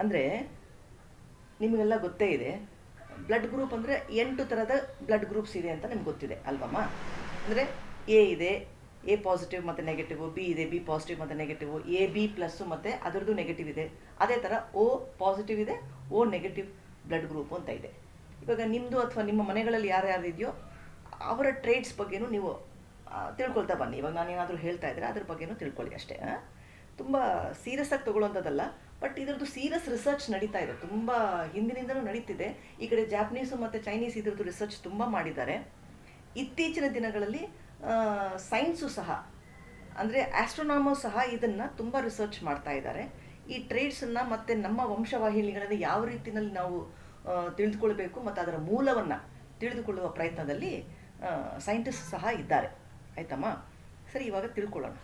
ಅಂದರೆ ನಿಮಗೆಲ್ಲ ಗೊತ್ತೇ ಇದೆ, ಬ್ಲಡ್ ಗ್ರೂಪ್ ಅಂದರೆ 8 ಥರದ ಬ್ಲಡ್ ಗ್ರೂಪ್ಸ್ ಇದೆ ಅಂತ ನಿಮ್ಗೆ ಗೊತ್ತಿದೆ ಅಲ್ವಮ್ಮ. ಅಂದರೆ ಎ ಇದೆ, ಎ ಪಾಸಿಟಿವ್ ಮತ್ತು ನೆಗೆಟಿವ್, ಬಿ ಇದೆ, ಬಿ ಪಾಸಿಟಿವ್ ಮತ್ತು ನೆಗೆಟಿವ್, ಎ ಬಿ ಪ್ಲಸ್ಸು ಮತ್ತು ಅದರದ್ದು ನೆಗೆಟಿವ್ ಇದೆ. ಅದೇ ಥರ ಓ ಪಾಸಿಟಿವ್ ಇದೆ, ಓ ನೆಗೆಟಿವ್ ಬ್ಲಡ್ ಗ್ರೂಪ್ ಅಂತ ಇದೆ. ಇವಾಗ ನಿಮ್ಮದು ಅಥವಾ ನಿಮ್ಮ ಮನೆಗಳಲ್ಲಿ ಯಾರ್ಯಾರು ಇದೆಯೋ ಅವರ ಟ್ರೇಡ್ಸ್ ಬಗ್ಗೆನೂ ನೀವು ತಿಳ್ಕೊಳ್ತಾ ಬನ್ನಿ. ಇವಾಗ ನಾನೇನಾದರೂ ಹೇಳ್ತಾ ಇದ್ದರೆ ಅದ್ರ ಬಗ್ಗೆನೂ ತಿಳ್ಕೊಳ್ಳಿ ಅಷ್ಟೇ. ತುಂಬ ಸೀರಿಯಸ್ ಆಗಿ ತೊಗೊಳ್ಳೋಂಥದ್ದಲ್ಲ, ಬಟ್ ಇದರದ್ದು ಸೀರಿಯಸ್ ರಿಸರ್ಚ್ ನಡೀತಾ ಇದೆ, ತುಂಬ ಹಿಂದಿನಿಂದಲೂ ನಡೀತಿದೆ. ಈ ಕಡೆ ಜಾಪನೀಸು ಮತ್ತು ಚೈನೀಸ್ ಇದರದ್ದು ರಿಸರ್ಚ್ ತುಂಬ ಮಾಡಿದ್ದಾರೆ. ಇತ್ತೀಚಿನ ದಿನಗಳಲ್ಲಿ ಸೈನ್ಸು ಸಹ, ಅಂದರೆ ಆಸ್ಟ್ರೋನಾಮರ್ಸ್ ಸಹ ಇದನ್ನು ತುಂಬ ರಿಸರ್ಚ್ ಮಾಡ್ತಾ ಇದ್ದಾರೆ. ಈ ಟ್ರೇಡ್ಸನ್ನು ಮತ್ತು ನಮ್ಮ ವಂಶವಾಹಿನಿಗಳನ್ನು ಯಾವ ರೀತಿಯಲ್ಲಿ ನಾವು ತಿಳಿದುಕೊಳ್ಬೇಕು ಮತ್ತು ಅದರ ಮೂಲವನ್ನು ತಿಳಿದುಕೊಳ್ಳುವ ಪ್ರಯತ್ನದಲ್ಲಿ ಸೈಂಟಿಸ್ಟ್ ಸಹ ಇದ್ದಾರೆ. ಆಯ್ತಮ್ಮ? ಸರಿ, ಇವಾಗ ತಿಳ್ಕೊಳ್ಳೋಣ.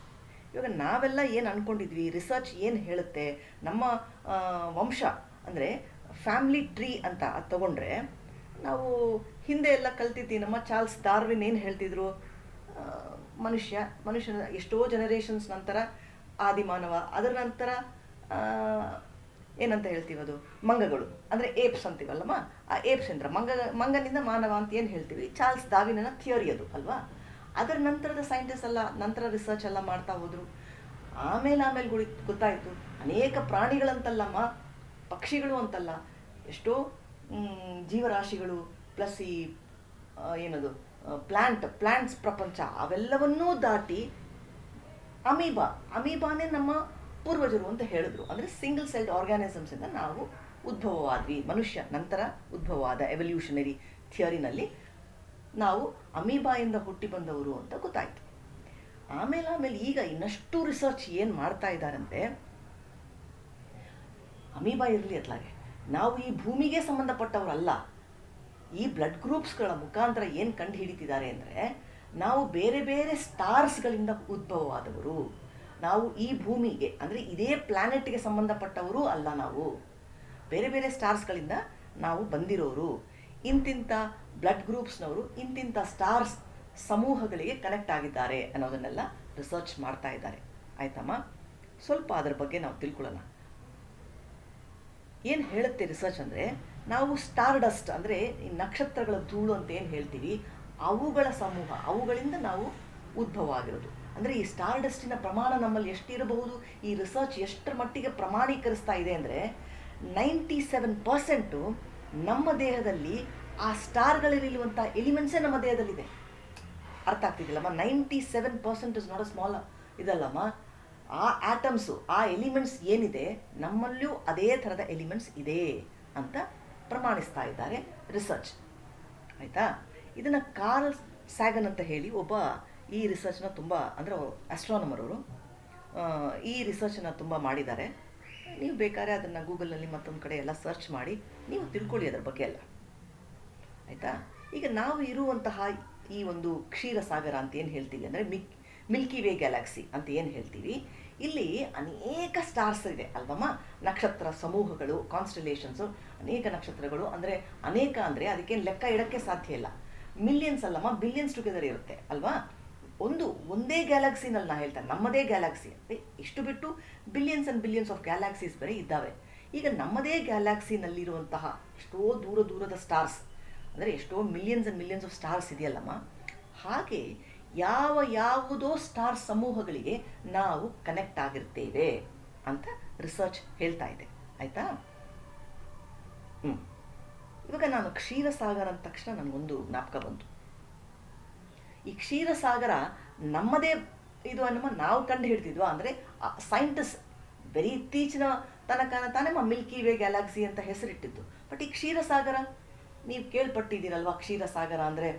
ಇವಾಗ ನಾವೆಲ್ಲ ಏನು ಅಂದ್ಕೊಂಡಿದ್ವಿ, ರಿಸರ್ಚ್ ಏನು ಹೇಳುತ್ತೆ, ನಮ್ಮ ವಂಶ ಅಂದರೆ ಫ್ಯಾಮ್ಲಿ ಟ್ರೀ ಅಂತ ಅದು ತಗೊಂಡ್ರೆ, ನಾವು ಹಿಂದೆ ಎಲ್ಲ ಕಲ್ತಿದ್ವಿ. ನಮ್ಮ ಚಾರ್ಲ್ಸ್ ಡಾರ್ವಿನ್ ಏನು ಹೇಳ್ತಿದ್ರು, ಮನುಷ್ಯನ ಎಷ್ಟೋ ಜನರೇಷನ್ಸ್ ನಂತರ ಆದಿಮಾನವ, ಅದರ ನಂತರ ಏನಂತ ಹೇಳ್ತೀವಿ, ಅದು ಮಂಗಗಳು ಅಂದರೆ ಏಪ್ಸ್ ಅಂತೀವಲ್ಲಮ್ಮ. ಆ ಏಪ್ಸ್ ಅಂದ್ರೆ ಮಂಗನಿಂದ ಮಾನವ ಅಂತ ಏನು ಹೇಳ್ತೀವಿ, ಚಾರ್ಲ್ಸ್ ಡಾರ್ವಿನ್ನ ಥಿಯರಿ ಅದು ಅಲ್ವಾ. ಅದರ ನಂತರದ ಸೈಂಟಿಸ್ಟ್ ಎಲ್ಲ ನಂತರ ರಿಸರ್ಚ್ ಎಲ್ಲ ಮಾಡ್ತಾ ಹೋದರು. ಆಮೇಲೆ ಗೊತ್ತಾಯಿತು, ಅನೇಕ ಪ್ರಾಣಿಗಳಂತಲ್ಲಮ್ಮ, ಪಕ್ಷಿಗಳು ಅಂತಲ್ಲ, ಎಷ್ಟೋ ಜೀವರಾಶಿಗಳು ಪ್ಲಸ್ ಈ ಏನದು ಪ್ಲ್ಯಾಂಟ್ಸ್ ಪ್ರಪಂಚ ಅವೆಲ್ಲವನ್ನೂ ದಾಟಿ ಅಮೀಬಾನೇ ನಮ್ಮ ಪೂರ್ವಜರು ಅಂತ ಹೇಳಿದ್ರು. ಅಂದರೆ ಸಿಂಗಲ್ ಸೆಲ್ಡ್ ಆರ್ಗ್ಯಾನಿಸಮ್ಸಿಂದ ನಾವು ಉದ್ಭವವಾದ್ವಿ, ಮನುಷ್ಯ ನಂತರ ಉದ್ಭವವಾದ ಎವಲ್ಯೂಷನರಿ ಥಿಯರಿನಲ್ಲಿ ನಾವು ಅಮೀಬಾಯಿಂದ ಹುಟ್ಟಿ ಬಂದವರು ಅಂತ ಗೊತ್ತಾಯಿತು. ಆಮೇಲೆ ಈಗ ಇನ್ನಷ್ಟು ರಿಸರ್ಚ್ ಏನು ಮಾಡ್ತಾ ಇದ್ದಾರಂತೆ, ಅಮೀಬಾ ಇರಲಿ ಅತ್ಲಾಗೆ ನಾವು ಈ ಭೂಮಿಗೆ ಸಂಬಂಧಪಟ್ಟವರಲ್ಲ. ಈ ಬ್ಲಡ್ ಗ್ರೂಪ್ಸ್ಗಳ ಮುಖಾಂತರ ಏನು ಕಂಡು ಹಿಡಿತಿದ್ದಾರೆ ಅಂದರೆ, ನಾವು ಬೇರೆ ಬೇರೆ ಸ್ಟಾರ್ಸ್ಗಳಿಂದ ಉದ್ಭವವಾದವರು. ನಾವು ಈ ಭೂಮಿಗೆ ಅಂದರೆ ಇದೇ ಪ್ಲ್ಯಾನೆಟ್ಗೆ ಸಂಬಂಧಪಟ್ಟವರು ಅಲ್ಲ, ನಾವು ಬೇರೆ ಬೇರೆ ಸ್ಟಾರ್ಸ್ಗಳಿಂದ ನಾವು ಬಂದಿರೋರು. ಇಂತಿಂಥ ಬ್ಲಡ್ ಗ್ರೂಪ್ಸ್ನವರು ಇಂತಿಂಥ ಸ್ಟಾರ್ಸ್ ಸಮೂಹಗಳಿಗೆ ಕನೆಕ್ಟ್ ಆಗಿದ್ದಾರೆ ಅನ್ನೋದನ್ನೆಲ್ಲ ರಿಸರ್ಚ್ ಮಾಡ್ತಾ ಇದ್ದಾರೆ. ಆಯ್ತಮ್ಮ? ಸ್ವಲ್ಪ ಅದರ ಬಗ್ಗೆ ನಾವು ತಿಳ್ಕೊಳ್ಳೋಣ. ಏನು ಹೇಳುತ್ತೆ ರಿಸರ್ಚ್ ಅಂದರೆ, ನಾವು ಸ್ಟಾರ್ ಡಸ್ಟ್ ಅಂದರೆ ಈ ನಕ್ಷತ್ರಗಳ ಧೂಳು ಅಂತ ಏನು ಹೇಳ್ತೀವಿ, ಅವುಗಳ ಸಮೂಹ, ಅವುಗಳಿಂದ ನಾವು ಉದ್ಭವ ಆಗಿರೋದು. ಅಂದರೆ ಈ ಸ್ಟಾರ್ ಡಸ್ಟಿನ ಪ್ರಮಾಣ ನಮ್ಮಲ್ಲಿ ಎಷ್ಟಿರಬಹುದು, ಈ ರಿಸರ್ಚ್ ಎಷ್ಟರ ಮಟ್ಟಿಗೆ ಪ್ರಮಾಣೀಕರಿಸ್ತಾ ಇದೆ ಅಂದರೆ 97% ನಮ್ಮ ದೇಹದಲ್ಲಿ ಆ ಸ್ಟಾರ್ಗಳಲ್ಲಿರುವಂಥ ಎಲಿಮೆಂಟ್ಸೇ ನಮ್ಮ ದೇಹದಲ್ಲಿದೆ. ಅರ್ಥ ಆಗ್ತಿದ್ದಿಲ್ಲಮ್ಮ? 97% ಇಸ್ ನಾಟ್ ಅ ಸ್ಮಾಲ್ ಇದಲ್ಲಮ್ಮ. ಆ ಆಟಮ್ಸು, ಆ ಎಲಿಮೆಂಟ್ಸ್ ಏನಿದೆ ನಮ್ಮಲ್ಲಿಯೂ ಅದೇ ಥರದ ಎಲಿಮೆಂಟ್ಸ್ ಇದೆ ಅಂತ ಪ್ರಮಾಣಿಸ್ತಾ ಇದ್ದಾರೆ ರಿಸರ್ಚ್. ಆಯಿತಾ? ಇದನ್ನು ಕಾರ್ಲ್ ಸ್ಯಾಗನ್ ಅಂತ ಹೇಳಿ ಒಬ್ಬ ಈ ರಿಸರ್ಚ್ನ ತುಂಬ, ಅಂದರೆ ಆಸ್ಟ್ರಾನಮರ್ ಅವರು, ಈ ರಿಸರ್ಚನ್ನು ತುಂಬ ಮಾಡಿದ್ದಾರೆ. ನೀವು ಬೇಕಾದ್ರೆ ಅದನ್ನು ಗೂಗಲ್ನಲ್ಲಿ ಮತ್ತೊಂದು ಕಡೆ ಎಲ್ಲ ಸರ್ಚ್ ಮಾಡಿ ನೀವು ತಿಳ್ಕೊಳ್ಳಿ ಅದರ ಬಗ್ಗೆ ಎಲ್ಲ. ಆಯಿತಾ? ಈಗ ನಾವು ಇರುವಂತಹ ಈ ಒಂದು ಕ್ಷೀರಸಾಗರ ಅಂತ ಏನು ಹೇಳ್ತೀವಿ ಅಂದರೆ ಮಿಲ್ಕಿ ವೇ ಗ್ಯಾಲಕ್ಸಿ ಅಂತ ಏನು ಹೇಳ್ತೀವಿ, ಇಲ್ಲಿ ಅನೇಕ ಸ್ಟಾರ್ಸ್ ಇದೆ ಅಲ್ವಮ್ಮ, ನಕ್ಷತ್ರ ಸಮೂಹಗಳು, ಕಾನ್ಸ್ಟಲೇಷನ್ಸು, ಅನೇಕ ನಕ್ಷತ್ರಗಳು. ಅಂದರೆ ಅನೇಕ ಅಂದರೆ ಅದಕ್ಕೇನು ಲೆಕ್ಕ ಇಡೋಕ್ಕೆ ಸಾಧ್ಯ ಇಲ್ಲ. ಮಿಲಿಯನ್ಸ್ ಅಲ್ಲಮ್ಮ, ಬಿಲಿಯನ್ಸ್ ಟುಗೆದರ್ ಇರುತ್ತೆ ಅಲ್ವಾ. ಒಂದೇ ಗ್ಯಾಲಕ್ಸಿನಲ್ಲಿ ನಾನು ಹೇಳ್ತೇನೆ, ನಮ್ಮದೇ ಗ್ಯಾಲಕ್ಸಿ ಅಂದರೆ ಇಷ್ಟು ಬಿಟ್ಟು billions and billions of galaxies ಬೇರೆ ಇದ್ದಾವೆ. ಈಗ ನಮ್ಮದೇ ಗ್ಯಾಲಕ್ಸಿನಲ್ಲಿರುವಂತಹ ಎಷ್ಟೋ ದೂರದ ಸ್ಟಾರ್ಸ್, ಅಂದರೆ ಎಷ್ಟೋ millions and millions of stars ಇದೆಯಲ್ಲಮ್ಮ, ಹಾಗೆ ಯಾವುದೋ ಸ್ಟಾರ್ ಸಮೂಹಗಳಿಗೆ ನಾವು ಕನೆಕ್ಟ್ ಆಗಿರ್ತೇವೆ ಅಂತ ರಿಸರ್ಚ್ ಹೇಳ್ತಾ ಇದೆ. ಆಯಿತಾ? ಇವಾಗ ನಾನು ಕ್ಷೀರಸಾಗರ ಅಂದ ತಕ್ಷಣ ನನಗೊಂದು ಜ್ಞಾಪಕ ಬಂತು. ಈ ಕ್ಷೀರಸಾಗರ ನಮ್ಮದೇ ಇದು ಅನ್ನೋ ನಾವು ಕಂಡು ಹಿಡ್ತಿದ್ವಾ ಅಂದರೆ ಸೈಂಟಿಸ್ಟ್ ಬರೀ ಇತ್ತೀಚಿನ ತನಕ ತಾನೇ ಮಿಲ್ಕಿ ವೇ ಗ್ಯಾಲಕ್ಸಿ ಅಂತ ಹೆಸರಿಟ್ಟಿದ್ದು. ಬಟ್ ಈ ಕ್ಷೀರಸಾಗರ ನೀವು ಕೇಳ್ಪಟ್ಟಿದ್ದೀರಲ್ವ, ಕ್ಷೀರಸಾಗರ ಅಂದರೆ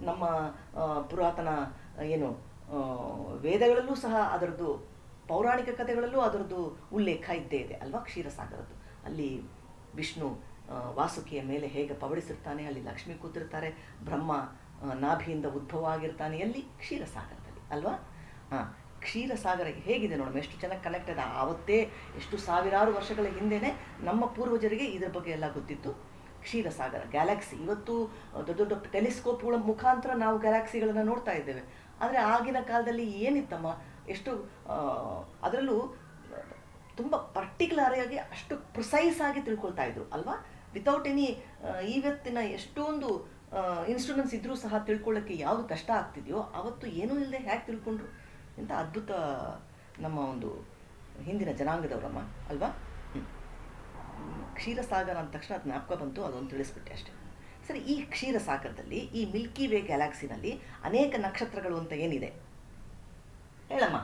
ನಮ್ಮ ಪುರಾತನ ಏನು ವೇದಗಳಲ್ಲೂ ಸಹ ಅದರದ್ದು, ಪೌರಾಣಿಕ ಕಥೆಗಳಲ್ಲೂ ಅದರದ್ದು ಉಲ್ಲೇಖ ಇದ್ದೇ ಇದೆ ಅಲ್ವಾ ಕ್ಷೀರಸಾಗರದ್ದು. ಅಲ್ಲಿ ವಿಷ್ಣು ವಾಸುಕಿಯ ಮೇಲೆ ಹೇಗೆ ಪವಡಿಸಿರ್ತಾನೆ, ಅಲ್ಲಿ ಲಕ್ಷ್ಮಿ ಕೂತಿರ್ತಾರೆ, ಬ್ರಹ್ಮ ನಾಭಿಯಿಂದ ಉದ್ಭವ ಆಗಿರ್ತಾನೆ ಎಲ್ಲಿ, ಕ್ಷೀರಸಾಗರದಲ್ಲಿ ಅಲ್ವಾ. ಕ್ಷೀರಸಾಗರ ಹೇಗಿದೆ ನೋಡಮ್ಮ, ಎಷ್ಟು ಚೆನ್ನಾಗಿ ಕನೆಕ್ಟೆಡ್. ಆವತ್ತೇ ಎಷ್ಟು ಸಾವಿರಾರು ವರ್ಷಗಳ ಹಿಂದೆಯೇ ನಮ್ಮ ಪೂರ್ವಜರಿಗೆ ಇದರ ಬಗ್ಗೆ ಎಲ್ಲ ಗೊತ್ತಿತ್ತು. ಕ್ಷೀರಸಾಗರ ಗ್ಯಾಲಕ್ಸಿ, ಇವತ್ತು ದೊಡ್ಡ ದೊಡ್ಡ ಟೆಲಿಸ್ಕೋಪ್ಗಳ ಮುಖಾಂತರ ನಾವು ಗ್ಯಾಲಕ್ಸಿಗಳನ್ನು ನೋಡ್ತಾ ಇದ್ದೇವೆ. ಆದರೆ ಆಗಿನ ಕಾಲದಲ್ಲಿ ಏನಿತ್ತಮ್ಮ, ಎಷ್ಟು ಅದರಲ್ಲೂ ತುಂಬ ಪರ್ಟಿಕ್ಯುಲರ್ ಆಗಿ ಅಷ್ಟು ಪ್ರಿಸೈಸ್ ಆಗಿ ತಿಳ್ಕೊಳ್ತಾ ಇದ್ರು ಅಲ್ವಾ. ವಿತೌಟ್ ಎನಿ ಇವತ್ತಿನ ಎಷ್ಟೊಂದು ಇನ್ಸ್ಟ್ರೂಮೆಂಟ್ಸ್ ಇದ್ರೂ ಸಹ ತಿಳ್ಕೊಳ್ಳೋಕ್ಕೆ ಯಾವುದು ಕಷ್ಟ ಆಗ್ತಿದೆಯೋ ಅವತ್ತು ಏನೂ ಇಲ್ಲದೆ ಹೇಗೆ ತಿಳ್ಕೊಂಡ್ರು. ಇಂಥ ಅದ್ಭುತ ನಮ್ಮ ಒಂದು ಹಿಂದಿನ ಜನಾಂಗದವರಮ್ಮ ಅಲ್ವಾ. ಕ್ಷೀರಸಾಗರ ಅಂದ ತಕ್ಷಣ ಅದು ಜ್ಞಾಪಕ ಬಂತು, ಅದೊಂದು ತಿಳಿಸ್ಬಿಟ್ಟೆ ಅಷ್ಟೇ. ಸರಿ, ಈ ಕ್ಷೀರಸಾಗರದಲ್ಲಿ ಈ ಮಿಲ್ಕಿ ವೇ ಗ್ಯಾಲಾಕ್ಸಿನಲ್ಲಿ ಅನೇಕ ನಕ್ಷತ್ರಗಳು ಅಂತ ಏನಿದೆ ಹೇಳಮ್ಮ.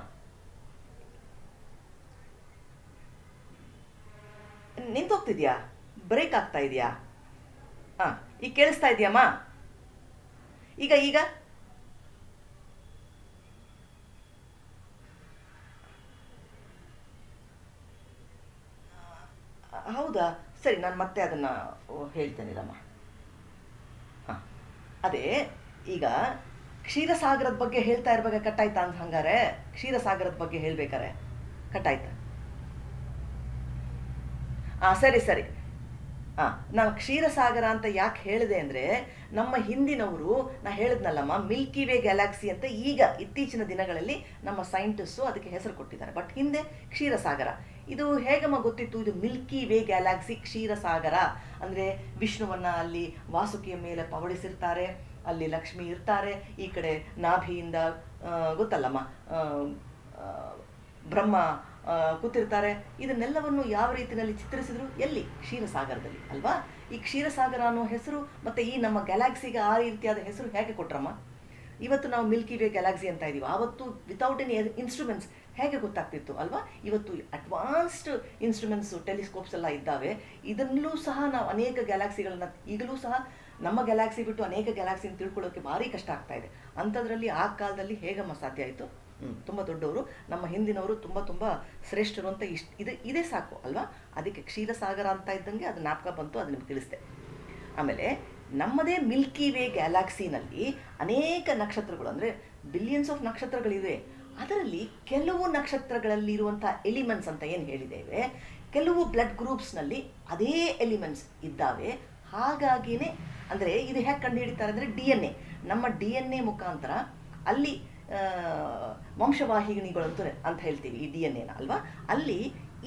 ನಿಂತೋಗ್ತಿದ್ಯಾ? ಬ್ರೇಕ್ ಆಗ್ತಾ ಇದೆಯಾ? ಹಾಂ, ಈಗ ಕೇಳಿಸ್ತಾ ಇದೆಯಮ್ಮ? ಈಗ ಈಗ ಹೌದಾ? ಸರಿ, ನಾನು ಮತ್ತೆ ಅದನ್ನು ಹೇಳ್ತೇನಿಲ್ಲಮ್ಮ. ಹಾಂ, ಅದೇ ಈಗ ಕ್ಷೀರಸಾಗರದ ಬಗ್ಗೆ ಹೇಳ್ತಾ ಇರ್ಬೇಕಾದ್ರೆ ಕಟ್ಟಾಯ್ತಾ ಅಂತ ಹಂಗಾರೆ? ಕ್ಷೀರಸಾಗರದ ಬಗ್ಗೆ ಹೇಳ್ಬೇಕಾರೆ ಕಟ್ಟಾಯ್ತಾ? ಹಾಂ, ಸರಿ ಸರಿ. ಹಾಂ, ನಾನು ಕ್ಷೀರಸಾಗರ ಅಂತ ಯಾಕೆ ಹೇಳಿದೆ ಅಂದರೆ, ನಮ್ಮ ಹಿಂದಿನವರು ನಾ ಹೇಳಿದ್ನಲ್ಲಮ್ಮ ಮಿಲ್ಕಿ ವೇ ಗ್ಯಾಲಾಕ್ಸಿ ಅಂತ ಈಗ ಇತ್ತೀಚಿನ ದಿನಗಳಲ್ಲಿ ನಮ್ಮ ಸೈಂಟಿಸ್ಟು ಅದಕ್ಕೆ ಹೆಸರು ಕೊಟ್ಟಿದ್ದಾರೆ. ಬಟ್ ಹಿಂದೆ ಕ್ಷೀರಸಾಗರ. ಇದು ಹೇಗಮ್ಮ ಗೊತ್ತಿತ್ತು ಇದು ಮಿಲ್ಕಿ ವೇ ಗ್ಯಾಲಾಕ್ಸಿ ಕ್ಷೀರಸಾಗರ ಅಂದರೆ? ವಿಷ್ಣುವನ್ನು ಅಲ್ಲಿ ವಾಸುಕಿಯ ಮೇಲೆ ಪವಡಿಸಿರ್ತಾರೆ, ಅಲ್ಲಿ ಲಕ್ಷ್ಮಿ ಇರ್ತಾರೆ, ಈ ಕಡೆ ನಾಭಿಯಿಂದ ಗೊತ್ತಲ್ಲಮ್ಮ ಬ್ರಹ್ಮ ಕೂತಿರ್ತಾರೆ. ಇದನ್ನೆಲ್ಲವನ್ನು ಯಾವ ರೀತಿಯಲ್ಲಿ ಚಿತ್ರಿಸಿದ್ರು? ಎಲ್ಲಿ? ಕ್ಷೀರಸಾಗರದಲ್ಲಿ ಅಲ್ವಾ. ಈ ಕ್ಷೀರಸಾಗರ ಅನ್ನೋ ಹೆಸರು ಮತ್ತು ಈ ನಮ್ಮ ಗ್ಯಾಲಾಕ್ಸಿಗೆ ಆ ರೀತಿಯಾದ ಹೆಸರು ಹೇಗೆ ಕೊಟ್ರಮ್ಮ? ಇವತ್ತು ನಾವು ಮಿಲ್ಕಿ ವೇ ಗ್ಯಾಲಾಕ್ಸಿ ಅಂತ ಇದ್ದೀವಿ, ಆವತ್ತು ವಿತೌಟ್ ಎನಿ ಇನ್ಸ್ಟ್ರೂಮೆಂಟ್ಸ್ ಹೇಗೆ ಗೊತ್ತಾಗ್ತಿತ್ತು ಅಲ್ವಾ. ಇವತ್ತು ಅಡ್ವಾನ್ಸ್ಡ್ ಇನ್ಸ್ಟ್ರೂಮೆಂಟ್ಸು, ಟೆಲಿಸ್ಕೋಪ್ಸ್ ಎಲ್ಲ ಇದ್ದಾವೆ. ಇದನ್ನೂ ಸಹ ನಾವು ಅನೇಕ ಗ್ಯಾಲಾಕ್ಸಿಗಳನ್ನ ಈಗಲೂ ಸಹ ನಮ್ಮ ಗ್ಯಾಲಾಕ್ಸಿ ಬಿಟ್ಟು ಅನೇಕ ಗ್ಯಾಲಾಕ್ಸಿನ ತಿಳ್ಕೊಳ್ಳೋಕ್ಕೆ ಭಾರಿ ಕಷ್ಟ ಆಗ್ತಾ ಇದೆ. ಅಂಥದ್ರಲ್ಲಿ ಆ ಕಾಲದಲ್ಲಿ ಹೇಗಮ್ಮ ಸಾಧ್ಯ ಆಯಿತು? ತುಂಬ ದೊಡ್ಡವರು, ನಮ್ಮ ಹಿಂದಿನವರು ತುಂಬ ತುಂಬ ಶ್ರೇಷ್ಠರು ಅಂತ ಇದೇ ಸಾಕು ಅಲ್ವಾ. ಅದಕ್ಕೆ ಕ್ಷೀರಸಾಗರ ಅಂತ ಇದ್ದಂಗೆ ಅದು ಜ್ಞಾಪಕ ಬಂತು, ಅದು ನಿಮ್ಗೆ ತಿಳಿಸ್ದೆ. ಆಮೇಲೆ ನಮ್ಮದೇ ಮಿಲ್ಕಿ ವೇ ಗ್ಯಾಲಾಕ್ಸಿನಲ್ಲಿ ಅನೇಕ ನಕ್ಷತ್ರಗಳು ಅಂದರೆ ಬಿಲಿಯನ್ಸ್ ಆಫ್ ನಕ್ಷತ್ರಗಳಿವೆ. ಅದರಲ್ಲಿ ಕೆಲವು ನಕ್ಷತ್ರಗಳಲ್ಲಿರುವಂಥ ಎಲಿಮೆಂಟ್ಸ್ ಅಂತ ಏನು ಹೇಳಿದ್ದೇವೆ, ಕೆಲವು ಬ್ಲಡ್ ಗ್ರೂಪ್ಸ್ನಲ್ಲಿ ಅದೇ ಎಲಿಮೆಂಟ್ಸ್ ಇದ್ದಾವೆ. ಹಾಗಾಗಿಯೇ ಅಂದರೆ ಇದು ಹೇಗೆ ಕಂಡುಹಿಡಿತಾರೆ ಅಂದರೆ ನಮ್ಮ ಡಿ ಎನ್ ಎ ಮುಖಾಂತರ ಅಲ್ಲಿ ವಂಶವಾಹಿನಿಗಳು ಅಂತ ಹೇಳ್ತೀವಿ ಈ ಡಿ ಎನ್ ಎನ ಅಲ್ವಾ. ಅಲ್ಲಿ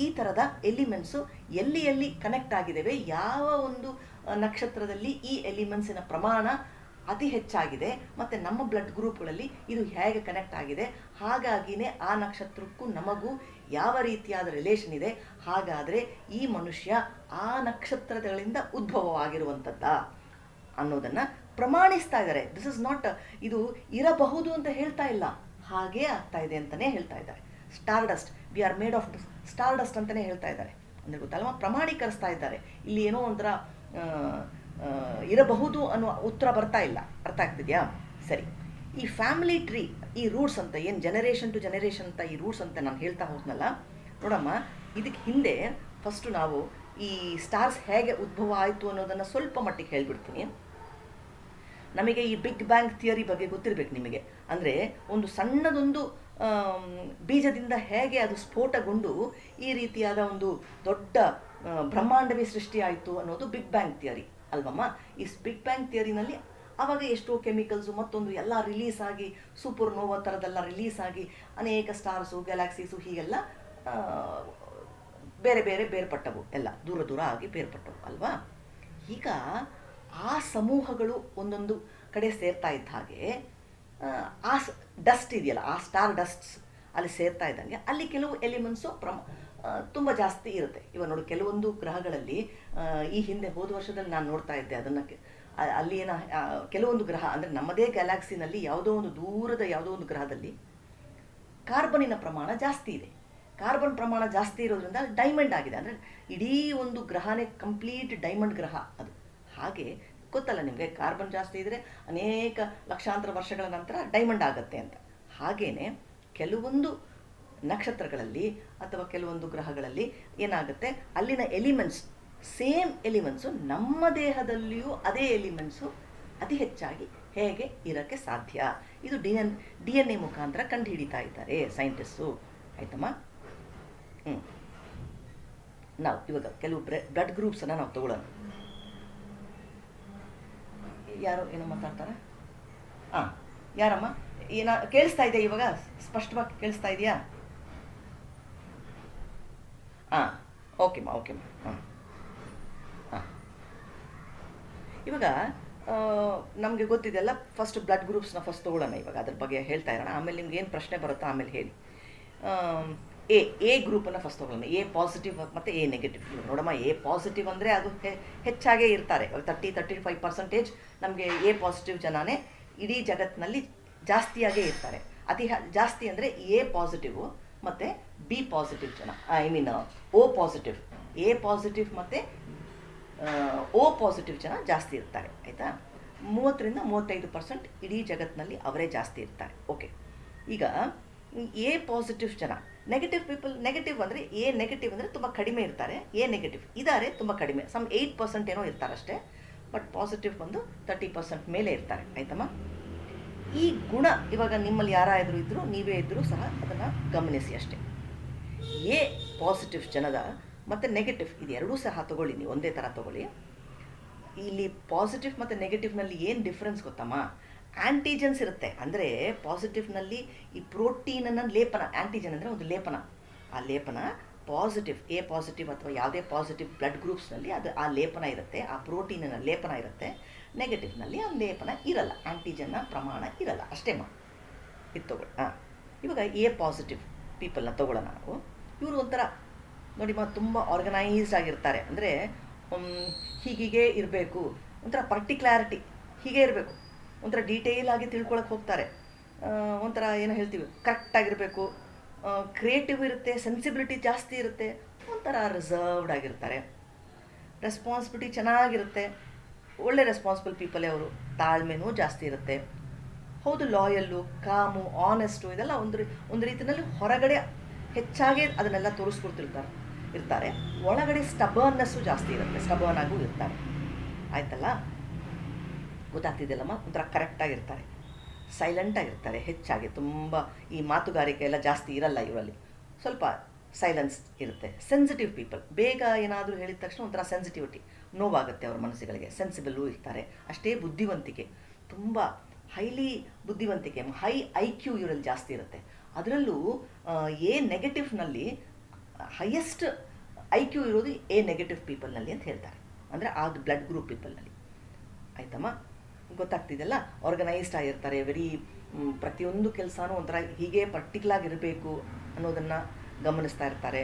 ಈ ಥರದ ಎಲಿಮೆಂಟ್ಸು ಎಲ್ಲಿ ಎಲ್ಲಿ ಕನೆಕ್ಟ್ ಆಗಿದ್ದೇವೆ, ಯಾವ ಒಂದು ನಕ್ಷತ್ರದಲ್ಲಿ ಈ ಎಲಿಮೆಂಟ್ಸಿನ ಪ್ರಮಾಣ ಅತಿ ಹೆಚ್ಚಾಗಿದೆ ಮತ್ತು ನಮ್ಮ ಬ್ಲಡ್ ಗ್ರೂಪ್ಗಳಲ್ಲಿ ಇದು ಹೇಗೆ ಕನೆಕ್ಟ್ ಆಗಿದೆ, ಹಾಗಾಗಿಯೇ ಆ ನಕ್ಷತ್ರಕ್ಕೂ ನಮಗೂ ಯಾವ ರೀತಿಯಾದ ರಿಲೇಷನ್ ಇದೆ, ಹಾಗಾದರೆ ಈ ಮನುಷ್ಯ ಆ ನಕ್ಷತ್ರಗಳಿಂದ ಉದ್ಭವವಾಗಿರುವಂಥದ್ದ ಅನ್ನೋದನ್ನು ಪ್ರಮಾಣಿಸ್ತಾ ಇದ್ದಾರೆ. ದಿಸ್ ಇಸ್ ನಾಟ್ ಇದು ಇರಬಹುದು ಅಂತ ಹೇಳ್ತಾ ಇಲ್ಲ, ಹಾಗೇ ಆಗ್ತಾ ಇದೆ ಅಂತಲೇ ಹೇಳ್ತಾ ಇದ್ದಾರೆ. Star dust, we are made off star dust ಅಂತಲೇ ಹೇಳ್ತಾ ಇದ್ದಾರೆ. ಅಂದರೆ ಗೊತ್ತಲ್ವ, ಪ್ರಮಾಣೀಕರಿಸ್ತಾ ಇದ್ದಾರೆ. ಇಲ್ಲಿ ಏನೋ ಒಂಥರ ಇರಬಹುದು ಅನ್ನೋ ಉತ್ತರ ಬರ್ತಾ ಇಲ್ಲ. ಅರ್ಥ ಆಗ್ತಿದೆಯಾ? ಸರಿ, ಈ ಫ್ಯಾಮಿಲಿ ಟ್ರೀ, ಈ ರೂಟ್ಸ್ ಅಂತ ಏನು ಜನರೇಷನ್ ಟು ಜನರೇಷನ್ ಅಂತ ಈ ರೂಟ್ಸ್ ಅಂತ ನಾನು ಹೇಳ್ತಾ ಹೋದ್ನಲ್ಲ ನೋಡಮ್ಮ, ಇದಕ್ಕೆ ಹಿಂದೆ ಫಸ್ಟು ನಾವು ಈ ಸ್ಟಾರ್ಸ್ ಹೇಗೆ ಉದ್ಭವ ಆಯಿತು ಅನ್ನೋದನ್ನು ಸ್ವಲ್ಪ ಮಟ್ಟಿಗೆ ಹೇಳ್ಬಿಡ್ತೀನಿ. ನಮಗೆ ಈ ಬಿಗ್ ಬ್ಯಾಂಗ್ ಥಿಯರಿ ಬಗ್ಗೆ ಗೊತ್ತಿರಬೇಕು ನಿಮಗೆ. ಅಂದರೆ ಒಂದು ಸಣ್ಣದೊಂದು ಬೀಜದಿಂದ ಹೇಗೆ ಅದು ಸ್ಫೋಟಗೊಂಡು ಈ ರೀತಿಯಾದ ಒಂದು ದೊಡ್ಡ ಬ್ರಹ್ಮಾಂಡವೇ ಸೃಷ್ಟಿಯಾಯಿತು ಅನ್ನೋದು ಬಿಗ್ ಬ್ಯಾಂಗ್ ಥಿಯರಿ ಅಲ್ವಮ್ಮ. ಈ ಬಿಗ್ ಬ್ಯಾಂಗ್ ಥಿಯರಿನಲ್ಲಿ ಆವಾಗ ಎಷ್ಟೋ ಕೆಮಿಕಲ್ಸು ಮತ್ತೊಂದು ಎಲ್ಲ ರಿಲೀಸ್ ಆಗಿ ಸೂಪರ್ ನೋವಾ ಥರದ್ದೆಲ್ಲ ರಿಲೀಸ್ ಆಗಿ ಅನೇಕ ಸ್ಟಾರ್ಸು ಗ್ಯಾಲಾಕ್ಸೀಸು ಹೀಗೆಲ್ಲ ಬೇರೆ ಬೇರೆ ಬೇರ್ಪಟ್ಟವು, ಎಲ್ಲ ದೂರ ದೂರ ಆಗಿ ಬೇರ್ಪಟ್ಟವು ಅಲ್ವಾ. ಈಗ ಆ ಸಮೂಹಗಳು ಒಂದೊಂದು ಕಡೆ ಸೇರ್ತಾ ಇದ್ದ ಹಾಗೆ ಆ ಡಸ್ಟ್ ಇದೆಯಲ್ಲ, ಆ ಸ್ಟಾರ್ ಡಸ್ಟ್ಸ್ ಅಲ್ಲಿ ಸೇರ್ತಾ ಇದ್ದಂಗೆ ಅಲ್ಲಿ ಕೆಲವು ಎಲಿಮೆಂಟ್ಸು ತುಂಬ ಜಾಸ್ತಿ ಇರುತ್ತೆ. ಇವಾಗ ನೋಡಿ, ಕೆಲವೊಂದು ಗ್ರಹಗಳಲ್ಲಿ ಈ ಹಿಂದೆ ಹೋದ ವರ್ಷದಲ್ಲಿ ನಾನು ನೋಡ್ತಾ ಇದ್ದೆ ಅದನ್ನು. ಅಲ್ಲಿ ಕೆಲವೊಂದು ಗ್ರಹ ಅಂದರೆ ನಮ್ಮದೇ ಗ್ಯಾಲಾಕ್ಸಿನಲ್ಲಿ ಯಾವುದೋ ಒಂದು ದೂರದ ಯಾವುದೋ ಒಂದು ಗ್ರಹದಲ್ಲಿ ಕಾರ್ಬನ್ನಿನ ಪ್ರಮಾಣ ಜಾಸ್ತಿ ಇದೆ. ಕಾರ್ಬನ್ ಪ್ರಮಾಣ ಜಾಸ್ತಿ ಇರೋದ್ರಿಂದ ಡೈಮಂಡ್ ಆಗಿದೆ. ಅಂದರೆ ಇಡೀ ಒಂದು ಗ್ರಹನೇ ಕಂಪ್ಲೀಟ್ ಡೈಮಂಡ್ ಗ್ರಹ ಅದು. ಹಾಗೆ ಗೊತ್ತಲ್ಲ ನಿಮಗೆ, ಕಾರ್ಬನ್ ಜಾಸ್ತಿ ಇದ್ದರೆ ಅನೇಕ ಲಕ್ಷಾಂತರ ವರ್ಷಗಳ ನಂತರ ಡೈಮಂಡ್ ಆಗುತ್ತೆ ಅಂತ. ಹಾಗೇ ಕೆಲವೊಂದು ನಕ್ಷತ್ರಗಳಲ್ಲಿ ಅಥವಾ ಕೆಲವೊಂದು ಗ್ರಹಗಳಲ್ಲಿ ಏನಾಗುತ್ತೆ, ಅಲ್ಲಿನ ಎಲಿಮೆಂಟ್ಸ್ ಸೇಮ್ ಎಲಿಮೆಂಟ್ಸು ನಮ್ಮ ದೇಹದಲ್ಲಿಯೂ ಅದೇ ಎಲಿಮೆಂಟ್ಸು ಅತಿ ಹೆಚ್ಚಾಗಿ ಹೇಗೆ ಇರೋಕ್ಕೆ ಸಾಧ್ಯ, ಇದು ಡಿ ಎನ್ ಎ ಮುಖಾಂತರ ಕಂಡುಹಿಡಿತಾ ಇದ್ದಾರೆ ಸೈಂಟಿಸ್ಟು. ಆಯ್ತಮ್ಮ. ನಾವು ಇವಾಗ ಕೆಲವು ಬ್ಲಡ್ ಗ್ರೂಪ್ಸನ್ನು ನಾವು ತಗೊಳ್ಳೋಣ. ಯಾರೋ ಏನೋ ಮಾತಾಡ್ತಾರೆ? ಹಾಂ, ಯಾರಮ್ಮ? ಕೇಳಿಸ್ತಾ ಇದೆಯಾ? ಇವಾಗ ಸ್ಪಷ್ಟವಾಗಿ ಕೇಳಿಸ್ತಾ ಇದೆಯಾ? ಹಾಂ, ಓಕೆಮ್ಮ ಓಕೆಮ್ಮ. ಹಾಂ ಹಾಂ. ಇವಾಗ ನಮಗೆ ಗೊತ್ತಿದೆಯಲ್ಲ, ಫಸ್ಟ್ ಬ್ಲಡ್ ಗ್ರೂಪ್ಸ್ನ ಫಸ್ಟ್ ತೊಗೊಳ್ಳೋಣ. ಇವಾಗ ಅದ್ರ ಬಗ್ಗೆ ಹೇಳ್ತಾ ಇರೋಣ, ಆಮೇಲೆ ನಿಮ್ಗೆ ಏನು ಪ್ರಶ್ನೆ ಬರುತ್ತೋ ಆಮೇಲೆ ಹೇಳಿ. ಎ ಗ್ರೂಪನ್ನು ಫಸ್ಟ್ ತೊಗೊಳ್ಳೋಣ. ಎ ಪಾಸಿಟಿವ್ ಮತ್ತು ಎ ನೆಗೆಟಿವ್. ನೋಡಮ್ಮ, ಎ ಪಾಸಿಟಿವ್ ಅಂದರೆ ಅದು ಹೆಚ್ಚಾಗೇ ಇರ್ತಾರೆ. 35% ನಮಗೆ ಎ ಪಾಸಿಟಿವ್ ಜನನೇ ಇಡೀ ಜಗತ್ತಿನಲ್ಲಿ ಜಾಸ್ತಿಯಾಗೇ ಇರ್ತಾರೆ. ಜಾಸ್ತಿ ಅಂದರೆ ಎ ಪಾಸಿಟಿವ್ ಮತ್ತು ಬಿ ಪಾಸಿಟಿವ್ ಜನ, I mean O positive. A positive ಮತ್ತು ಓ ಪಾಸಿಟಿವ್ ಜನ ಜಾಸ್ತಿ ಇರ್ತಾರೆ, ಆಯಿತಾ. 30-35% ಇಡೀ ಜಗತ್ತಿನಲ್ಲಿ ಅವರೇ ಜಾಸ್ತಿ ಇರ್ತಾರೆ. ಓಕೆ, ಈಗ ಎ ಪಾಸಿಟಿವ್ ಜನ, ನೆಗೆಟಿವ್ ಪೀಪಲ್, ನೆಗೆಟಿವ್ ಅಂದರೆ ಎ ನೆಗೆಟಿವ್ ಅಂದರೆ ತುಂಬ ಕಡಿಮೆ ಇರ್ತಾರೆ. ಎ ನೆಗೆಟಿವ್ ಇದ್ದಾರೆ ತುಂಬ ಕಡಿಮೆ, 8% ಏನೋ ಇರ್ತಾರಷ್ಟೇ. ಬಟ್ ಪಾಸಿಟಿವ್ ಬಂದು 30% ಮೇಲೆ ಇರ್ತಾರೆ, ಆಯ್ತಮ್ಮ. ಈ ಗುಣ ಇವಾಗ ನಿಮ್ಮಲ್ಲಿ ಯಾರಾದರೂ ಇದ್ದರೂ, ನೀವೇ ಇದ್ದರೂ ಸಹ ಅದನ್ನು ಗಮನಿಸಿ ಅಷ್ಟೇ. ಎ ಪಾಸಿಟಿವ್ ಜನದ ಮತ್ತು ನೆಗೆಟಿವ್ ಇದು ಎರಡೂ ಸಹ ತೊಗೊಳ್ಳಿ, ನೀವು ಒಂದೇ ಥರ ತೊಗೊಳ್ಳಿ. ಇಲ್ಲಿ ಪಾಸಿಟಿವ್ ಮತ್ತು ನೆಗೆಟಿವ್ನಲ್ಲಿ ಏನು ಡಿಫ್ರೆನ್ಸ್ ಗೊತ್ತಮ್ಮ? ಆ್ಯಂಟಿಜನ್ಸ್ ಇರುತ್ತೆ. ಅಂದರೆ ಪಾಸಿಟಿವ್ನಲ್ಲಿ ಈ ಪ್ರೋಟೀನನ್ನು ಲೇಪನ, ಆ್ಯಂಟಿಜನ್ ಅಂದರೆ ಒಂದು ಲೇಪನ. ಆ ಲೇಪನ ಪಾಸಿಟಿವ್, ಎ ಪಾಸಿಟಿವ್ ಅಥವಾ ಯಾವುದೇ ಪಾಸಿಟಿವ್ ಬ್ಲಡ್ ಗ್ರೂಪ್ಸ್ನಲ್ಲಿ ಅದು ಆ ಲೇಪನ ಇರುತ್ತೆ, ಆ ಪ್ರೋಟೀನಿನ ಲೇಪನ ಇರುತ್ತೆ. ನೆಗೆಟಿವ್ನಲ್ಲಿ ಆ ಲೇಪನ ಇರಲ್ಲ, ಆ್ಯಂಟಿಜನ್ನ ಪ್ರಮಾಣ ಇರಲ್ಲ, ಅಷ್ಟೇ ಇದು ತೊಗೊಳ್ಳಿ. ಹಾಂ, ಇವಾಗ ಎ ಪಾಸಿಟಿವ್ ಪೀಪಲ್ನ ತೊಗೊಳ್ಳೋಣ ನಾವು. ಇವರು ಒಂಥರ ನೋಡಿಮ್ಮ, ತುಂಬ ಆರ್ಗನೈಸ್ಡ್ ಆಗಿರ್ತಾರೆ. ಅಂದರೆ ಹೀಗೆ ಇರಬೇಕು, ಒಂಥರ ಪರ್ಟಿಕ್ಯುಲಾರಿಟಿ ಹೀಗೆ ಇರಬೇಕು, ಒಂಥರ ಡೀಟೇಲ್ ಆಗಿ ತಿಳ್ಕೊಳಕ್ಕೆ ಹೋಗ್ತಾರೆ. ಒಂಥರ ಏನು ಹೇಳ್ತೀವಿ, ಕರೆಕ್ಟಾಗಿರಬೇಕು. ಕ್ರಿಯೇಟಿವ್ ಇರುತ್ತೆ, ಸೆನ್ಸಿಬಿಲಿಟಿ ಜಾಸ್ತಿ ಇರುತ್ತೆ, ಒಂಥರ ರಿಸರ್ವ್ಡ್ ಆಗಿರ್ತಾರೆ. ರೆಸ್ಪಾನ್ಸಿಬಿಲಿಟಿ ಚೆನ್ನಾಗಿರುತ್ತೆ, ಒಳ್ಳೆ ರೆಸ್ಪಾನ್ಸಿಬಲ್ ಪೀಪಲೇ ಅವರು. ತಾಳ್ಮೆನೂ ಜಾಸ್ತಿ ಇರುತ್ತೆ. ಹೌದು, ಲಾಯಲ್ಲು, ಕಾಮು, ಆನೆಸ್ಟು, ಇದೆಲ್ಲ ಒಂದು ರೀತಿಯಲ್ಲಿ ಹೊರಗಡೆ ಹೆಚ್ಚಾಗಿ ಅದನ್ನೆಲ್ಲ ಇರ್ತಾರೆ. ಒಳಗಡೆ ಸ್ಟಬರ್ನೆಸ್ಸು ಜಾಸ್ತಿ ಇರುತ್ತೆ, ಸ್ಟಬರ್ನ್ ಆಗೂ ಇರ್ತಾರೆ, ಆಯ್ತಲ್ಲ. ಗೊತ್ತಾಗ್ತಿದೆಯಲ್ಲಮ್ಮ, ಒಂಥರ ಕರೆಕ್ಟಾಗಿರ್ತಾರೆ, ಸೈಲೆಂಟಾಗಿರ್ತಾರೆ. ಹೆಚ್ಚಾಗಿ ತುಂಬ ಈ ಮಾತುಗಾರಿಕೆ ಎಲ್ಲ ಜಾಸ್ತಿ ಇರಲ್ಲ ಇವರಲ್ಲಿ, ಸ್ವಲ್ಪ ಸೈಲೆನ್ಸ್ ಇರುತ್ತೆ. ಸೆನ್ಸಿಟಿವ್ ಪೀಪಲ್, ಬೇಗ ಏನಾದರೂ ಹೇಳಿದ ತಕ್ಷಣ ಒಂಥರ ಸೆನ್ಸಿಟಿವಿಟಿ, ನೋವಾಗುತ್ತೆ ಅವ್ರ ಮನಸ್ಸುಗಳಿಗೆ. ಸೆನ್ಸಿಬಲ್ಲು ಇರ್ತಾರೆ, ಅಷ್ಟೇ ಬುದ್ಧಿವಂತಿಕೆ, ತುಂಬ ಹೈಲಿ ಬುದ್ಧಿವಂತಿಕೆ, ಹೈ IQ ಇವರಲ್ಲಿ ಜಾಸ್ತಿ ಇರುತ್ತೆ. ಅದರಲ್ಲೂ ಎ ನೆಗೆಟಿವ್ನಲ್ಲಿ ಹೈಯೆಸ್ಟ್ IQ ಇರೋದು ಎ ನೆಗೆಟಿವ್ ಪೀಪಲ್ನಲ್ಲಿ ಅಂತ ಹೇಳ್ತಾರೆ. ಅಂದರೆ ಆ ಬ್ಲಡ್ ಗ್ರೂಪ್ ಪೀಪಲ್ನಲ್ಲಿ, ಆಯ್ತಮ್ಮ. ಗೊತ್ತಾಗ್ತಿದೆಯಲ್ಲ, ಆರ್ಗನೈಸ್ಡ್ ಆಗಿರ್ತಾರೆ. ಪ್ರತಿಯೊಂದು ಕೆಲಸನೂ ಒಂಥರ ಹೀಗೆ ಪರ್ಟಿಕ್ಯುಲರ್ ಆಗಿರಬೇಕು ಅನ್ನೋದನ್ನು ಗಮನಿಸ್ತಾ ಇರ್ತಾರೆ.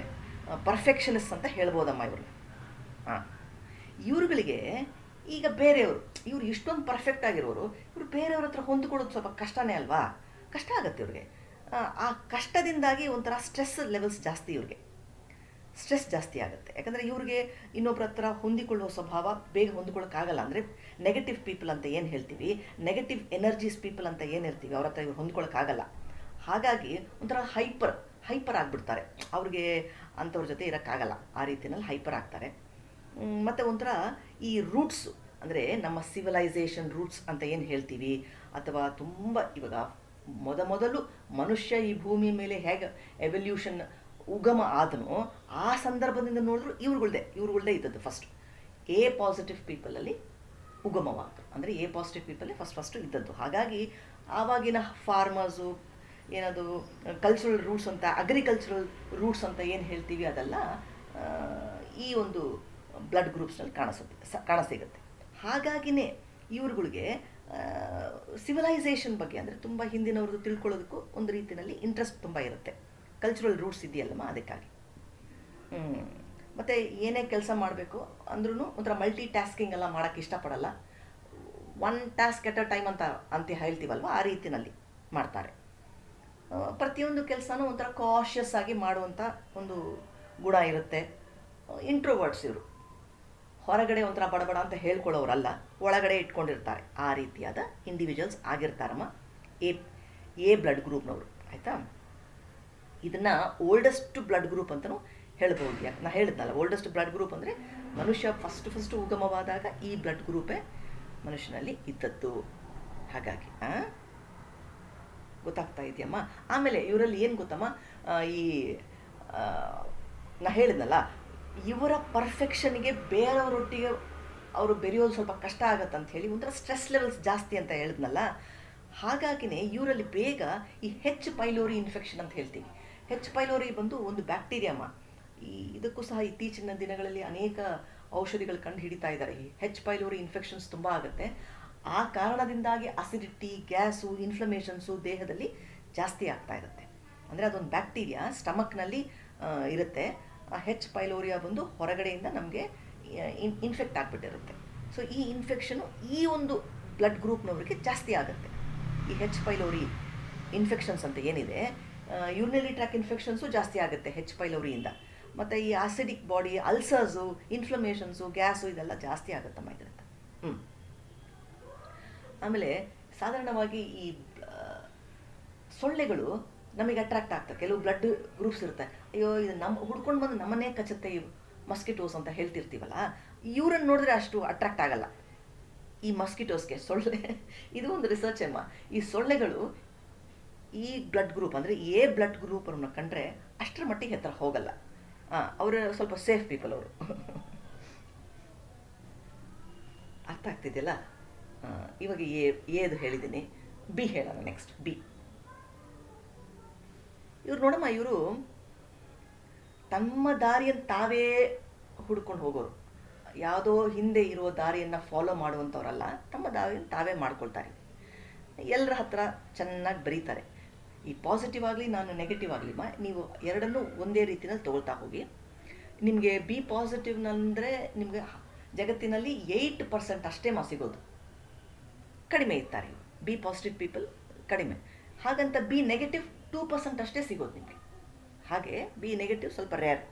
ಪರ್ಫೆಕ್ಷನಿಸ್ಟ್ ಅಂತ ಹೇಳ್ಬೋದಮ್ಮ ಇವ್ರನ್ನ. ಹಾಂ, ಇವ್ರುಗಳಿಗೆ ಈಗ ಬೇರೆಯವರು, ಇವ್ರು ಇಷ್ಟೊಂದು ಪರ್ಫೆಕ್ಟ್ ಆಗಿರೋರು, ಇವರು ಬೇರೆಯವ್ರ ಹತ್ರ ಹೊಂದ್ಕೊಳ್ಳೋದು ಸ್ವಲ್ಪ ಕಷ್ಟನೇ ಅಲ್ವಾ? ಕಷ್ಟ ಆಗುತ್ತೆ ಇವ್ರಿಗೆ. ಆ ಕಷ್ಟದಿಂದಾಗಿ ಒಂಥರ ಸ್ಟ್ರೆಸ್ ಲೆವೆಲ್ಸ್ ಜಾಸ್ತಿ, ಇವ್ರಿಗೆ ಸ್ಟ್ರೆಸ್ ಜಾಸ್ತಿ ಆಗುತ್ತೆ. ಯಾಕಂದರೆ ಇವ್ರಿಗೆ ಇನ್ನೊಬ್ಬರ ಹತ್ರ ಹೊಂದಿಕೊಳ್ಳುವ ಸ್ವಭಾವ, ಬೇಗ ಹೊಂದ್ಕೊಳ್ಳೋಕ್ಕಾಗಲ್ಲ. ಅಂದರೆ ನೆಗೆಟಿವ್ ಪೀಪಲ್ ಅಂತ ಏನು ಹೇಳ್ತೀವಿ, ನೆಗೆಟಿವ್ ಎನರ್ಜೀಸ್ ಪೀಪಲ್ ಅಂತ ಏನು ಇರ್ತೀವಿ, ಅವ್ರ ಹತ್ರ ಇವ್ರು ಹೊಂದ್ಕೊಳ್ಳೋಕ್ಕಾಗಲ್ಲ. ಹಾಗಾಗಿ ಒಂಥರ ಹೈಪರ್ ಆಗಿಬಿಡ್ತಾರೆ. ಅವ್ರಿಗೆ ಅಂಥವ್ರ ಜೊತೆ ಇರೋಕ್ಕಾಗಲ್ಲ, ಆ ರೀತಿಯಲ್ಲಿ ಹೈಪರ್ ಆಗ್ತಾರೆ. ಮತ್ತು ಒಂಥರ ಈ ರೂಟ್ಸು, ಅಂದರೆ ನಮ್ಮ ಸಿವಿಲೈಸೇಷನ್ ರೂಟ್ಸ್ ಅಂತ ಏನು ಹೇಳ್ತೀವಿ, ಅಥವಾ ತುಂಬ ಇವಾಗ ಮೊದಲು ಮನುಷ್ಯ ಈ ಭೂಮಿ ಮೇಲೆ ಹೇಗೆ ಎವಲ್ಯೂಷನ್ ಉಗಮ ಆದನೋ ಆ ಸಂದರ್ಭದಿಂದ ನೋಡಿದ್ರು ಇವ್ರುಗಳ್ದೇ ಇದ್ದದ್ದು ಫಸ್ಟ್. ಎ ಪಾಸಿಟಿವ್ ಪೀಪಲಲ್ಲಿ ಉಗಮವಾಗ್ತು, ಅಂದರೆ ಎ ಪಾಸಿಟಿವ್ ಪೀಪಲ್ಲೇ ಫಸ್ಟು ಇದ್ದದ್ದು. ಹಾಗಾಗಿ ಆವಾಗಿನ ಫಾರ್ಮರ್ಸು ಏನದು ಕಲ್ಚರಲ್ ರೂಟ್ಸ್ ಅಂತ, ಅಗ್ರಿಕಲ್ಚರಲ್ ರೂಟ್ಸ್ ಅಂತ ಏನು ಹೇಳ್ತೀವಿ, ಅದೆಲ್ಲ ಈ ಒಂದು ಬ್ಲಡ್ ಗ್ರೂಪ್ಸ್ನಲ್ಲಿ ಕಾಣಸಿಗುತ್ತೆ. ಹಾಗಾಗಿನೇ ಇವ್ರುಗಳಿಗೆ ಸಿವಿಲೈಸೇಷನ್ ಬಗ್ಗೆ, ಅಂದರೆ ತುಂಬ ಹಿಂದಿನವ್ರದ್ದು ತಿಳ್ಕೊಳ್ಳೋದಕ್ಕೂ ಒಂದು ರೀತಿಯಲ್ಲಿ ಇಂಟ್ರೆಸ್ಟ್ ತುಂಬ ಇರುತ್ತೆ. ಕಲ್ಚರಲ್ ರೂಟ್ಸ್ ಇದೆಯಲ್ಲಮ್ಮ, ಅದಕ್ಕಾಗಿ. ಮತ್ತು ಏನೇ ಕೆಲಸ ಮಾಡಬೇಕು ಅಂದ್ರೂ ಒಂಥರ ಮಲ್ಟಿ ಟಾಸ್ಕಿಂಗ್ ಎಲ್ಲ ಮಾಡೋಕ್ಕೆ ಇಷ್ಟಪಡಲ್ಲ. ಒನ್ ಟಾಸ್ಕ್ ಎಟ್ ಅ ಟೈಮ್ ಅಂತ ಹೇಳ್ತೀವಲ್ವ, ಆ ರೀತಿಯಲ್ಲಿ ಮಾಡ್ತಾರೆ. ಪ್ರತಿಯೊಂದು ಕೆಲಸನೂ ಒಂಥರ ಕಾಷಿಯಸ್ ಆಗಿ ಮಾಡುವಂಥ ಒಂದು ಗುಣ ಇರುತ್ತೆ. ಇಂಟ್ರೋವರ್ಟ್ಸ್ ಇವರು, ಹೊರಗಡೆ ಒಂಥರ ಬಡಬಡ ಅಂತ ಹೇಳ್ಕೊಳ್ಳೋರಲ್ಲ, ಒಳಗಡೆ ಇಟ್ಕೊಂಡಿರ್ತಾರೆ. ಆ ರೀತಿಯಾದ ಇಂಡಿವಿಜುವಲ್ಸ್ ಆಗಿರ್ತಾರಮ್ಮ ಎ ಬ್ಲಡ್ ಗ್ರೂಪ್ನವರು, ಆಯಿತಾ. ಇದನ್ನು ಓಲ್ಡೆಸ್ಟ್ ಬ್ಲಡ್ ಗ್ರೂಪ್ ಅಂತಲೂ ಹೇಳ್ಬೋದು. ಯಾಕೆ ನಾನು ಹೇಳಿದ್ನಲ್ಲ, ಓಲ್ಡೆಸ್ಟ್ ಬ್ಲಡ್ ಗ್ರೂಪ್ ಅಂದರೆ ಮನುಷ್ಯ ಫಸ್ಟ್ ಉಗಮವಾದಾಗ ಈ ಬ್ಲಡ್ ಗ್ರೂಪೇ ಮನುಷ್ಯನಲ್ಲಿ ಇದ್ದದ್ದು. ಹಾಗಾಗಿ ಗೊತ್ತಾಗ್ತಾ ಇದೆಯಮ್ಮ. ಆಮೇಲೆ ಇವರಲ್ಲಿ ಏನು ಗೊತ್ತಮ್ಮ, ನಾ ಹೇಳಿದ್ನಲ್ಲ, ಇವರ ಪರ್ಫೆಕ್ಷನ್ಗೆ ಬೇರೆಯವರೊಟ್ಟಿಗೆ ಅವರು ಬೆರೆಯೋದು ಸ್ವಲ್ಪ ಕಷ್ಟ ಆಗತ್ತೆ ಅಂತ ಹೇಳಿ, ಒಂಥರ ಸ್ಟ್ರೆಸ್ ಲೆವೆಲ್ಸ್ ಜಾಸ್ತಿ ಅಂತ ಹೇಳಿದ್ನಲ್ಲ. ಹಾಗಾಗಿನೇ ಇವರಲ್ಲಿ ಬೇಗ ಈ H. ಪೈಲೋರಿ ಇನ್ಫೆಕ್ಷನ್ ಅಂತ ಹೇಳ್ತೀವಿ. H. ಪೈಲೋರಿ ಬಂದು ಒಂದು ಬ್ಯಾಕ್ಟೀರಿಯಾಮ್ಮ, ಇದಕ್ಕೂ ಸಹ ಇತ್ತೀಚಿನ ದಿನಗಳಲ್ಲಿ ಅನೇಕ ಔಷಧಿಗಳು ಕಂಡು ಹಿಡಿತಾ ಇದ್ದಾರೆ. ಈ ಹೆಚ್ ಪೈಲೋರಿ ಇನ್ಫೆಕ್ಷನ್ಸ್ ತುಂಬ ಆಗುತ್ತೆ. ಆ ಕಾರಣದಿಂದಾಗಿ ಅಸಿಡಿಟಿ, ಗ್ಯಾಸು, ಇನ್ಫ್ಲಮೇಷನ್ಸು ದೇಹದಲ್ಲಿ ಜಾಸ್ತಿ ಆಗ್ತಾ ಇರುತ್ತೆ. ಅಂದರೆ ಅದೊಂದು ಬ್ಯಾಕ್ಟೀರಿಯಾ ಸ್ಟಮಕ್ನಲ್ಲಿ ಇರುತ್ತೆ. ಆ ಹೆಚ್ ಪೈಲೋರಿಯಾ ಬಂದು ಹೊರಗಡೆಯಿಂದ ನಮಗೆ ಇನ್ಫೆಕ್ಟ್ ಆಗಿಬಿಟ್ಟಿರುತ್ತೆ. ಸೊ ಈ ಇನ್ಫೆಕ್ಷನು ಈ ಒಂದು ಬ್ಲಡ್ ಗ್ರೂಪ್ನವ್ರಿಗೆ ಜಾಸ್ತಿ ಆಗುತ್ತೆ. ಈ ಹೆಚ್ ಪೈಲೋರಿ ಇನ್ಫೆಕ್ಷನ್ಸ್ ಅಂತ ಏನಿದೆ, ಯೂರಿನರಿ ಟ್ರ್ಯಾಕ್ ಇನ್ಫೆಕ್ಷನ್ಸು ಜಾಸ್ತಿ ಆಗುತ್ತೆ ಹೆಚ್ ಪೈಲೋರಿಯಿಂದ. ಮತ್ತು ಈ ಆಸಿಡಿಕ್ ಬಾಡಿ, ಅಲ್ಸರ್ಸು, ಇನ್ಫ್ಲಮೇಷನ್ಸು, ಗ್ಯಾಸು ಇದೆಲ್ಲ ಜಾಸ್ತಿ ಆಗುತ್ತಮ್ಮ ಇದರಿಂದ. ಆಮೇಲೆ ಸಾಧಾರಣವಾಗಿ ಈ ಸೊಳ್ಳೆಗಳು ನಮಗೆ ಅಟ್ರಾಕ್ಟ್ ಆಗ್ತವೆ. ಕೆಲವು ಬ್ಲಡ್ ಗ್ರೂಪ್ಸ್ ಇರುತ್ತೆ, ಅಯ್ಯೋ ಇದು ನಮ್ಮ ಹುಡ್ಕೊಂಡು ಬಂದು ನಮ್ಮನ್ನೇ ಕಚ್ಚುತ್ತೆ ಇವು ಮಸ್ಕಿಟೋಸ್ ಅಂತ ಹೇಳ್ತಿರ್ತೀವಲ್ಲ, ಇವ್ರನ್ನ ನೋಡಿದ್ರೆ ಅಷ್ಟು ಅಟ್ರಾಕ್ಟ್ ಆಗಲ್ಲ ಈ ಮಸ್ಕಿಟೋಸ್ಗೆ, ಸೊಳ್ಳೆ. ಇದು ಒಂದು ರಿಸರ್ಚ್ ಅಮ್ಮ. ಈ ಸೊಳ್ಳೆಗಳು ಈ ಬ್ಲಡ್ ಗ್ರೂಪ್ ಅಂದರೆ ಎ ಬ್ಲಡ್ ಗ್ರೂಪ್ ಅವ್ರನ್ನ ಕಂಡ್ರೆ ಅಷ್ಟರ ಮಟ್ಟಿಗೆ ಹತ್ರ ಹೋಗಲ್ಲ. ಅವರು ಸ್ವಲ್ಪ ಸೇಫ್ ಪೀಪಲ್ ಅವರು. ಅರ್ಥ ಆಗ್ತಿದೆಯಲ್ಲ? ಇವಾಗ ಎದು ಹೇಳಿದ್ದೀನಿ, ಬಿ ಹೇಳೋಣ ನೆಕ್ಸ್ಟ್. ಬಿ ಇವ್ರು ನೋಡಮ್ಮ, ಇವರು ತಮ್ಮ ದಾರಿಯನ್ನು ತಾವೇ ಹುಡ್ಕೊಂಡು ಹೋಗೋರು. ಯಾವುದೋ ಹಿಂದೆ ಇರೋ ದಾರಿಯನ್ನು ಫಾಲೋ ಮಾಡುವಂಥವ್ರಲ್ಲ, ತಮ್ಮ ದಾರಿಯನ್ನು ತಾವೇ ಮಾಡ್ಕೊಳ್ತಾರೆ. ಎಲ್ಲರ ಹತ್ರ ಚೆನ್ನಾಗಿ ಬರೀತಾರೆ. ಈ ಪಾಸಿಟಿವ್ ಆಗಲಿ ನಾನು ನೆಗೆಟಿವ್ ಆಗಲಿಮ್ಮ, ನೀವು ಎರಡನ್ನೂ ಒಂದೇ ರೀತಿಯಲ್ಲಿ ತೊಗೊಳ್ತಾ ಹೋಗಿ. ನಿಮಗೆ ಬಿ ಪಾಸಿಟಿವ್ನಂದರೆ ನಿಮಗೆ ಜಗತ್ತಿನಲ್ಲಿ 8% ಅಷ್ಟೇ ಸಿಗೋದು, ಕಡಿಮೆ ಇರ್ತಾರೆ ಬಿ ಪಾಸಿಟಿವ್ ಪೀಪಲ್, ಕಡಿಮೆ. ಹಾಗಂತ ಬಿ ನೆಗೆಟಿವ್ 2% ಅಷ್ಟೇ ಸಿಗೋದು ನಿಮಗೆ. ಹಾಗೆ ಬಿ ನೆಗೆಟಿವ್ ಸ್ವಲ್ಪ ರೇರ್,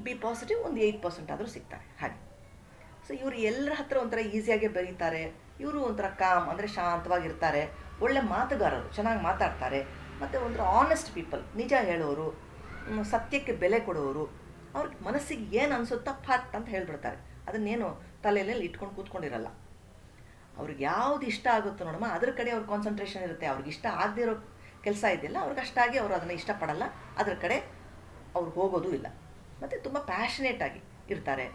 ಬಿ ಪಾಸಿಟಿವ್ ಒಂದು 8% ಆದರೂ ಸಿಗ್ತಾರೆ ಹಾಗೆ. ಸೊ ಇವರು ಎಲ್ಲರ ಹತ್ರ ಒಂಥರ ಈಸಿಯಾಗೆ ಬರೀತಾರೆ. ಇವರು ಒಂಥರ ಕಾಮ್ ಅಂದರೆ ಶಾಂತವಾಗಿರ್ತಾರೆ, ಒಳ್ಳೆ ಮಾತುಗಾರರು, ಚೆನ್ನಾಗಿ ಮಾತಾಡ್ತಾರೆ. ಮತ್ತು ಒಂಥರ ಆನೆಸ್ಟ್ ಪೀಪಲ್, ನಿಜ ಹೇಳೋರು, ಸತ್ಯಕ್ಕೆ ಬೆಲೆ ಕೊಡೋರು. ಅವ್ರಿಗೆ ಮನಸ್ಸಿಗೆ ಏನು ಅನಿಸುತ್ತೋ ಫಟ್ ಅಂತ ಹೇಳ್ಬಿಡ್ತಾರೆ. ಅದನ್ನೇನು ತಲೆಯಲ್ಲಿ ಇಟ್ಕೊಂಡು ಕೂತ್ಕೊಂಡಿರಲ್ಲ. ಅವ್ರಿಗೆ ಯಾವ್ದು ಇಷ್ಟ ಆಗುತ್ತೋ ನೋಡಮ್ಮ, ಅದ್ರ ಕಡೆ ಅವ್ರ ಕಾನ್ಸಂಟ್ರೇಷನ್ ಇರುತ್ತೆ. ಅವ್ರಿಗೆ ಇಷ್ಟ ಆಗದೇ ಇರೋ ಕೆಲಸ ಇದೆಯಲ್ಲ, ಅವ್ರಿಗೆ ಅಷ್ಟಾಗಿ ಅವರು ಅದನ್ನು ಇಷ್ಟಪಡಲ್ಲ, ಅದ್ರ ಕಡೆ ಅವ್ರು ಹೋಗೋದು ಇಲ್ಲ. ಮತ್ತು ತುಂಬ ಪ್ಯಾಷನೇಟಾಗಿ ಇರ್ತಾರೆ.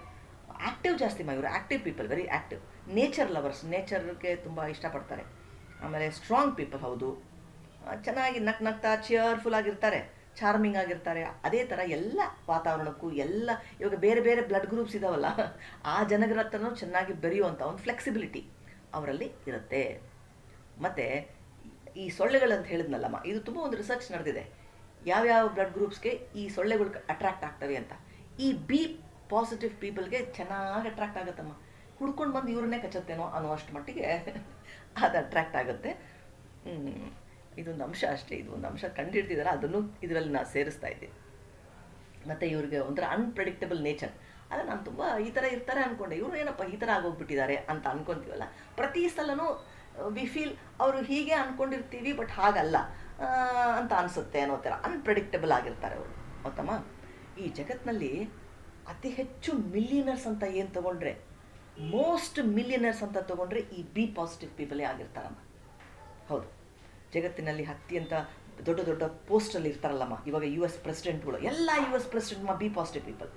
ಆ್ಯಕ್ಟಿವ್ ಜಾಸ್ತಿ ಇವರು, active people, very active. Nature lovers, ನೇಚರ್ಗೆ ತುಂಬ ಇಷ್ಟಪಡ್ತಾರೆ. ಆಮೇಲೆ ಸ್ಟ್ರಾಂಗ್ ಪೀಪಲ್, ಹೌದು, ಚೆನ್ನಾಗಿ ನಗ್ತಾ ಚಿಯರ್ಫುಲ್ ಆಗಿರ್ತಾರೆ, ಚಾರ್ಮಿಂಗ್ ಆಗಿರ್ತಾರೆ. ಅದೇ ಥರ ಎಲ್ಲ ವಾತಾವರಣಕ್ಕೂ ಎಲ್ಲ ಇವಾಗ ಬೇರೆ ಬೇರೆ ಬ್ಲಡ್ ಗ್ರೂಪ್ಸ್ ಇದಾವಲ್ಲ, ಆ ಜನಗಳ ಹತ್ರನೂ ಚೆನ್ನಾಗಿ ಬೆರೆಯುವಂಥ ಒಂದು ಫ್ಲೆಕ್ಸಿಬಿಲಿಟಿ ಅವರಲ್ಲಿ ಇರುತ್ತೆ. ಮತ್ತು ಈ ಸೊಳ್ಳೆಗಳಂತ ಹೇಳಿದ್ನಲ್ಲಮ್ಮ, ಇದು ತುಂಬ ಒಂದು ರಿಸರ್ಚ್ ನಡೆದಿದೆ, ಯಾವ್ಯಾವ ಬ್ಲಡ್ ಗ್ರೂಪ್ಸ್ಗೆ ಈ ಸೊಳ್ಳೆಗಳು ಅಟ್ರಾಕ್ಟ್ ಆಗ್ತವೆ ಅಂತ. ಈ ಬಿ ಪಾಸಿಟಿವ್ ಪೀಪಲ್ಗೆ ಚೆನ್ನಾಗಿ ಅಟ್ರಾಕ್ಟ್ ಆಗುತ್ತಮ್ಮ. ಹುಡ್ಕೊಂಡು ಬಂದು ಇವ್ರನ್ನೇ ಕಚ್ಚುತ್ತೇನೋ ಅನ್ನೋ ಅಷ್ಟು ಮಟ್ಟಿಗೆ ಅದು ಅಟ್ರಾಕ್ಟ್ ಆಗುತ್ತೆ. ಇದೊಂದು ಅಂಶ ಅಷ್ಟೇ, ಇದು ಒಂದು ಅಂಶ ಕಂಡುಹಿಡ್ತಿದ್ದಾರೆ, ಅದನ್ನು ಇದರಲ್ಲಿ ನಾನು ಸೇರಿಸ್ತಾ ಇದ್ದೀನಿ. ಮತ್ತು ಇವ್ರಿಗೆ ಒಂಥರ ಅನ್ಪ್ರೆಡಿಕ್ಟಬಲ್ ನೇಚರ್. ಅಲ್ಲ, ನಾನು ತುಂಬ ಈ ಥರ ಇರ್ತಾರೆ ಅಂದ್ಕೊಂಡೆ, ಇವರು ಏನಪ್ಪ ಈ ಥರ ಆಗೋಗ್ಬಿಟ್ಟಿದ್ದಾರೆ ಅಂತ ಅಂದ್ಕೊತೀವಲ್ಲ, ಪ್ರತಿ ಸಲನೂ ವಿ ಫೀಲ್ ಅವರು ಹೀಗೆ ಅಂದ್ಕೊಂಡಿರ್ತೀವಿ, ಬಟ್ ಹಾಗಲ್ಲ ಅಂತ ಅನಿಸುತ್ತೆ ಅನ್ನೋ ಥರ ಅನ್ಪ್ರೆಡಿಕ್ಟಬಲ್ ಆಗಿರ್ತಾರೆ ಅವರು. ಗೊತ್ತಮ್ಮ, ಈ ಜಗತ್ತಿನಲ್ಲಿ ಅತಿ ಹೆಚ್ಚು ಮಿಲಿಯನರ್ಸ್ ಅಂತ ಏನು ತೊಗೊಂಡ್ರೆ, ಮೋಸ್ಟ್ ಮಿಲಿಯನರ್ಸ್ ಅಂತ ತೊಗೊಂಡ್ರೆ ಈ ಬಿ ಪಾಸಿಟಿವ್ ಪೀಪಲೇ ಆಗಿರ್ತಾರಮ್ಮ. ಹೌದು, ಜಗತ್ತಿನಲ್ಲಿ ಅತ್ಯಂತ ದೊಡ್ಡ ದೊಡ್ಡ ಪೋಸ್ಟಲ್ಲಿ ಇರ್ತಾರಲ್ಲಮ್ಮ. ಇವಾಗ US ಪ್ರೆಸಿಡೆಂಟ್ಗಳು ಎಲ್ಲ US president B positive people.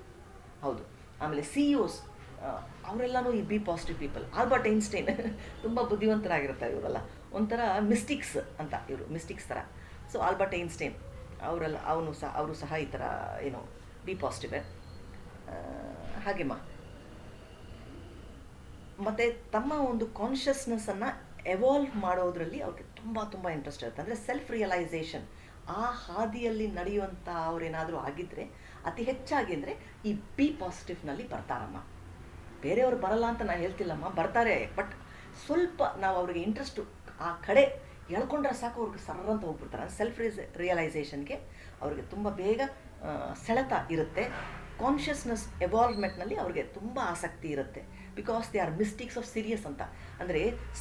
ಹೌದು. ಆಮೇಲೆ CEOs ಅವರೆಲ್ಲನೂ ಈ B positive people. Albert Einstein ತುಂಬ ಬುದ್ಧಿವಂತರಾಗಿರ್ತಾರೆ ಇವರೆಲ್ಲ, ಒಂಥರ ಮಿಸ್ಟಿಕ್ಸ್ ಅಂತ, ಇವರು ಮಿಸ್ಟಿಕ್ಸ್ ಥರ. ಸೊ ಆಲ್ಬರ್ಟ್ ಐನ್ಸ್ಟೈನ್ ಅವರು ಸಹ ಈ ಥರ ಏನು ಬಿ ಪಾಸಿಟಿವೇ. ಹಾಗೆಮ್ಮ, ಮತ್ತು ತಮ್ಮ ಒಂದು ಕಾನ್ಷಿಯಸ್ನೆಸ್ಸನ್ನು ಎವಾಲ್ವ್ ಮಾಡೋದ್ರಲ್ಲಿ ಅವ್ರಿಗೆ ತುಂಬ ತುಂಬ ಇಂಟ್ರೆಸ್ಟ್ ಇರುತ್ತೆ. ಅಂದರೆ ಸೆಲ್ಫ್ ರಿಯಲೈಸೇಷನ್, ಆ ಹಾದಿಯಲ್ಲಿ ನಡೆಯುವಂಥ ಅವರೇನಾದರೂ ಆಗಿದ್ದರೆ ಅತಿ ಹೆಚ್ಚಾಗಿ ಅಂದರೆ ಈ ಬಿ ಪಾಸಿಟಿವ್ನಲ್ಲಿ ಬರ್ತಾರಮ್ಮ. ಬೇರೆಯವರು ಬರಲ್ಲ ಅಂತ ನಾನು ಹೇಳ್ತಿಲ್ಲಮ್ಮ, ಬರ್ತಾರೆ. ಬಟ್ ಸ್ವಲ್ಪ ನಾವು ಅವ್ರಿಗೆ ಇಂಟ್ರೆಸ್ಟು ಆ ಕಡೆ ಎಳ್ಕೊಂಡ್ರೆ ಸಾಕು, ಅವ್ರಿಗೆ ಸರ್ರಂತ ಹೋಗ್ಬಿಡ್ತಾರೆ. ಸೆಲ್ಫ್ ರಿಯಲೈಸೇಷನ್ಗೆ ಅವ್ರಿಗೆ ತುಂಬ ಬೇಗ ಸೆಳೆತ ಇರುತ್ತೆ. ಕಾನ್ಷಿಯಸ್ನೆಸ್ ಎವಾಲ್ವ್ಮೆಂಟ್ನಲ್ಲಿ ಅವ್ರಿಗೆ ತುಂಬ ಆಸಕ್ತಿ ಇರುತ್ತೆ. Because they are mystics of serious ಅಂತ. ಅಂದರೆ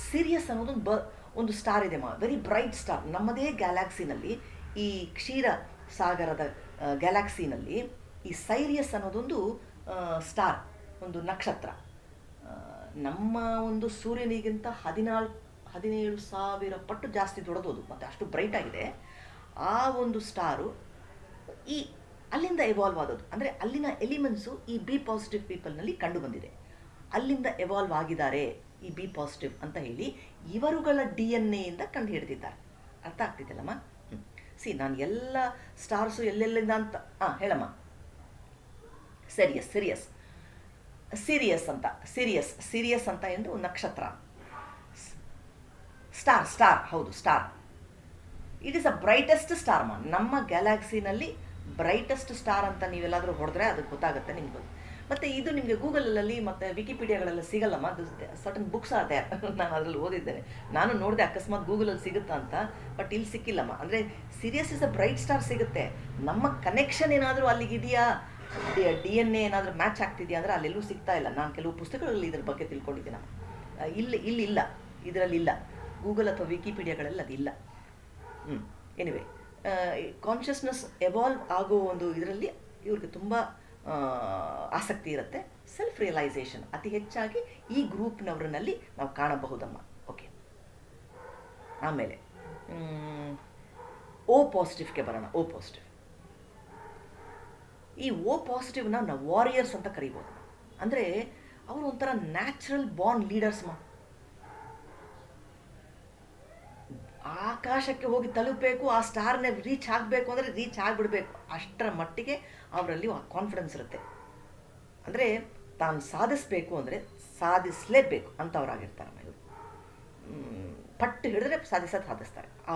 ಸಿರಿಯಸ್ ಅನ್ನೋದೊಂದು ಒಂದು ಸ್ಟಾರ್ ಇದೆ ವೆರಿ ಬ್ರೈಟ್ ಸ್ಟಾರ್. ನಮ್ಮದೇ ಗ್ಯಾಲಾಕ್ಸಿನಲ್ಲಿ, ಈ ಕ್ಷೀರ ಸಾಗರದ ಗ್ಯಾಲಾಕ್ಸಿನಲ್ಲಿ ಈ ಸೈರಿಯಸ್ ಅನ್ನೋದೊಂದು ಸ್ಟಾರ್, ಒಂದು ನಕ್ಷತ್ರ. ನಮ್ಮ ಒಂದು ಸೂರ್ಯನಿಗಿಂತ 17,000 ಪಟ್ಟು ಜಾಸ್ತಿ ದೊಡ್ಡದೋದು, ಮತ್ತು ಅಷ್ಟು ಬ್ರೈಟ್ ಆಗಿದೆ. ಆ ಒಂದು ಸ್ಟಾರು ಅಲ್ಲಿಂದ ಎವಾಲ್ವ್ ಆದದ್ದು. ಅಂದರೆ ಅಲ್ಲಿನ ಎಲಿಮೆಂಟ್ಸು ಈ ಬಿ ಪಾಸಿಟಿವ್ ಪೀಪಲ್ನಲ್ಲಿ ಕಂಡು ಬಂದಿದೆ. ಅಲ್ಲಿಂದ ಎವಾಲ್ವ್ ಆಗಿದ್ದಾರೆ ಈ ಬಿ ಪಾಸಿಟಿವ್ ಅಂತ ಹೇಳಿ ಇವರುಗಳ DNA ಇಂದ ಕಂಡು ಹಿಡಿದಿದ್ದಾರೆ. ಅರ್ಥ ಆಗ್ತಿದ್ದಲ್ಲಮ್ಮ? ನಾನು ಎಲ್ಲ ಸ್ಟಾರ್ಸು ಎಲ್ಲೆಲ್ಲಿಂದ ಅಂತ ಹೇಳಮ್ಮ. ಸೀರಿಯಸ್ ಸೀರಿಯಸ್ ಸೀರಿಯಸ್ ಅಂತ ಎಂದು ನಕ್ಷತ್ರ. ಸ್ಟಾರ್ ಹೌದು, star. It is a brightest star ನಮ್ಮ ಗ್ಯಾಲಕ್ಸಿನಲ್ಲಿ ಬ್ರೈಟೆಸ್ಟ್ ಸ್ಟಾರ್ ಅಂತ ನೀವೆಲ್ಲಾದರೂ ಹೊಡೆದ್ರೆ ಅದಕ್ಕೆ ಗೊತ್ತಾಗುತ್ತೆ ನಿಮ್ಗೆ. ಮತ್ತು ಇದು ನಿಮಗೆ ಗೂಗಲಲ್ಲಿ ಮತ್ತು ವಿಕಿಪೀಡಿಯಾಗಳೆಲ್ಲ ಸಿಗಲ್ಲಮ್ಮ. ಅದು ಸರ್ಟನ್ ಬುಕ್ಸ್ ಆದೆ ನಾನು ಅದರಲ್ಲಿ ಓದಿದ್ದೇನೆ, ನಾನು ನೋಡಿದೆ ಅಕಸ್ಮಾತ್ ಗೂಗಲಲ್ಲಿ ಸಿಗುತ್ತಾ ಅಂತ, ಬಟ್ ಇಲ್ಲಿ ಸಿಕ್ಕಿಲ್ಲಮ್ಮ. ಅಂದರೆ serious is a bright star ಸಿಗುತ್ತೆ. ನಮ್ಮ ಕನೆಕ್ಷನ್ ಏನಾದರೂ ಅಲ್ಲಿಗಿದೆಯಾ, DNA ಏನಾದರೂ ಮ್ಯಾಚ್ ಆಗ್ತಿದೆಯಾ ಅಂದರೆ ಅಲ್ಲೆಲ್ಲೂ ಸಿಗ್ತಾ ಇಲ್ಲ. ನಾನು ಕೆಲವು ಪುಸ್ತಕಗಳಲ್ಲಿ ಇದ್ರ ಬಗ್ಗೆ ತಿಳ್ಕೊಂಡಿದ್ದೀನಮ್ಮ. ಇಲ್ಲ ಇದರಲ್ಲಿಲ್ಲ, ಗೂಗಲ್ ಅಥವಾ ವಿಕಿಪೀಡಿಯಾಗಳೆಲ್ಲ ಅದಿಲ್ಲ. ಎನಿವೆ, ಕಾನ್ಷಿಯಸ್ನೆಸ್ ಎವಾಲ್ವ್ ಆಗೋ ಒಂದು ಇದರಲ್ಲಿ ಇವ್ರಿಗೆ ತುಂಬ ಆಸಕ್ತಿ ಇರುತ್ತೆ. ಸೆಲ್ಫ್ ರಿಯಲೈಸೇಷನ್ ಅತಿ ಹೆಚ್ಚಾಗಿ ಈ ಗ್ರೂಪ್ನವರಲ್ಲಿ ನಾವು ಕಾಣಬಹುದಮ್ಮ. ಓಕೆ, ಆಮೇಲೆ ಓ ಪಾಸಿಟಿವ್ಗೆ ಬರೋಣ. ಓ ಪಾಸಿಟಿವ್, ಈ ಓ ಪಾಸಿಟಿವ್ನ ನಾವು ವಾರಿಯರ್ಸ್ ಅಂತ ಕರಿಬೋದು. ಅಂದರೆ ಅವರು ಒಂಥರ ನ್ಯಾಚುರಲ್ ಬಾರ್ನ್ ಲೀಡರ್ಸ್ ಆಕಾಶಕ್ಕೆ ಹೋಗಿ ತಲುಪಬೇಕು, ಆ ಸ್ಟಾರ್ನ ರೀಚ್ ಆಗಬೇಕು ಅಂದರೆ ರೀಚ್ ಆಗಿಬಿಡ್ಬೇಕು, ಅಷ್ಟರ ಮಟ್ಟಿಗೆ ಅವರಲ್ಲಿ ಕಾನ್ಫಿಡೆನ್ಸ್ ಇರುತ್ತೆ. ಅಂದರೆ ತಾನು ಸಾಧಿಸಬೇಕು ಅಂದರೆ ಸಾಧಿಸಲೇಬೇಕು ಅಂತವ್ರಾಗಿರ್ತಾರೆ ಇವರು. ಪಟ್ಟು ಹಿಡಿದ್ರೆ ಸಾಧಿಸ್ತಾರೆ. ಆ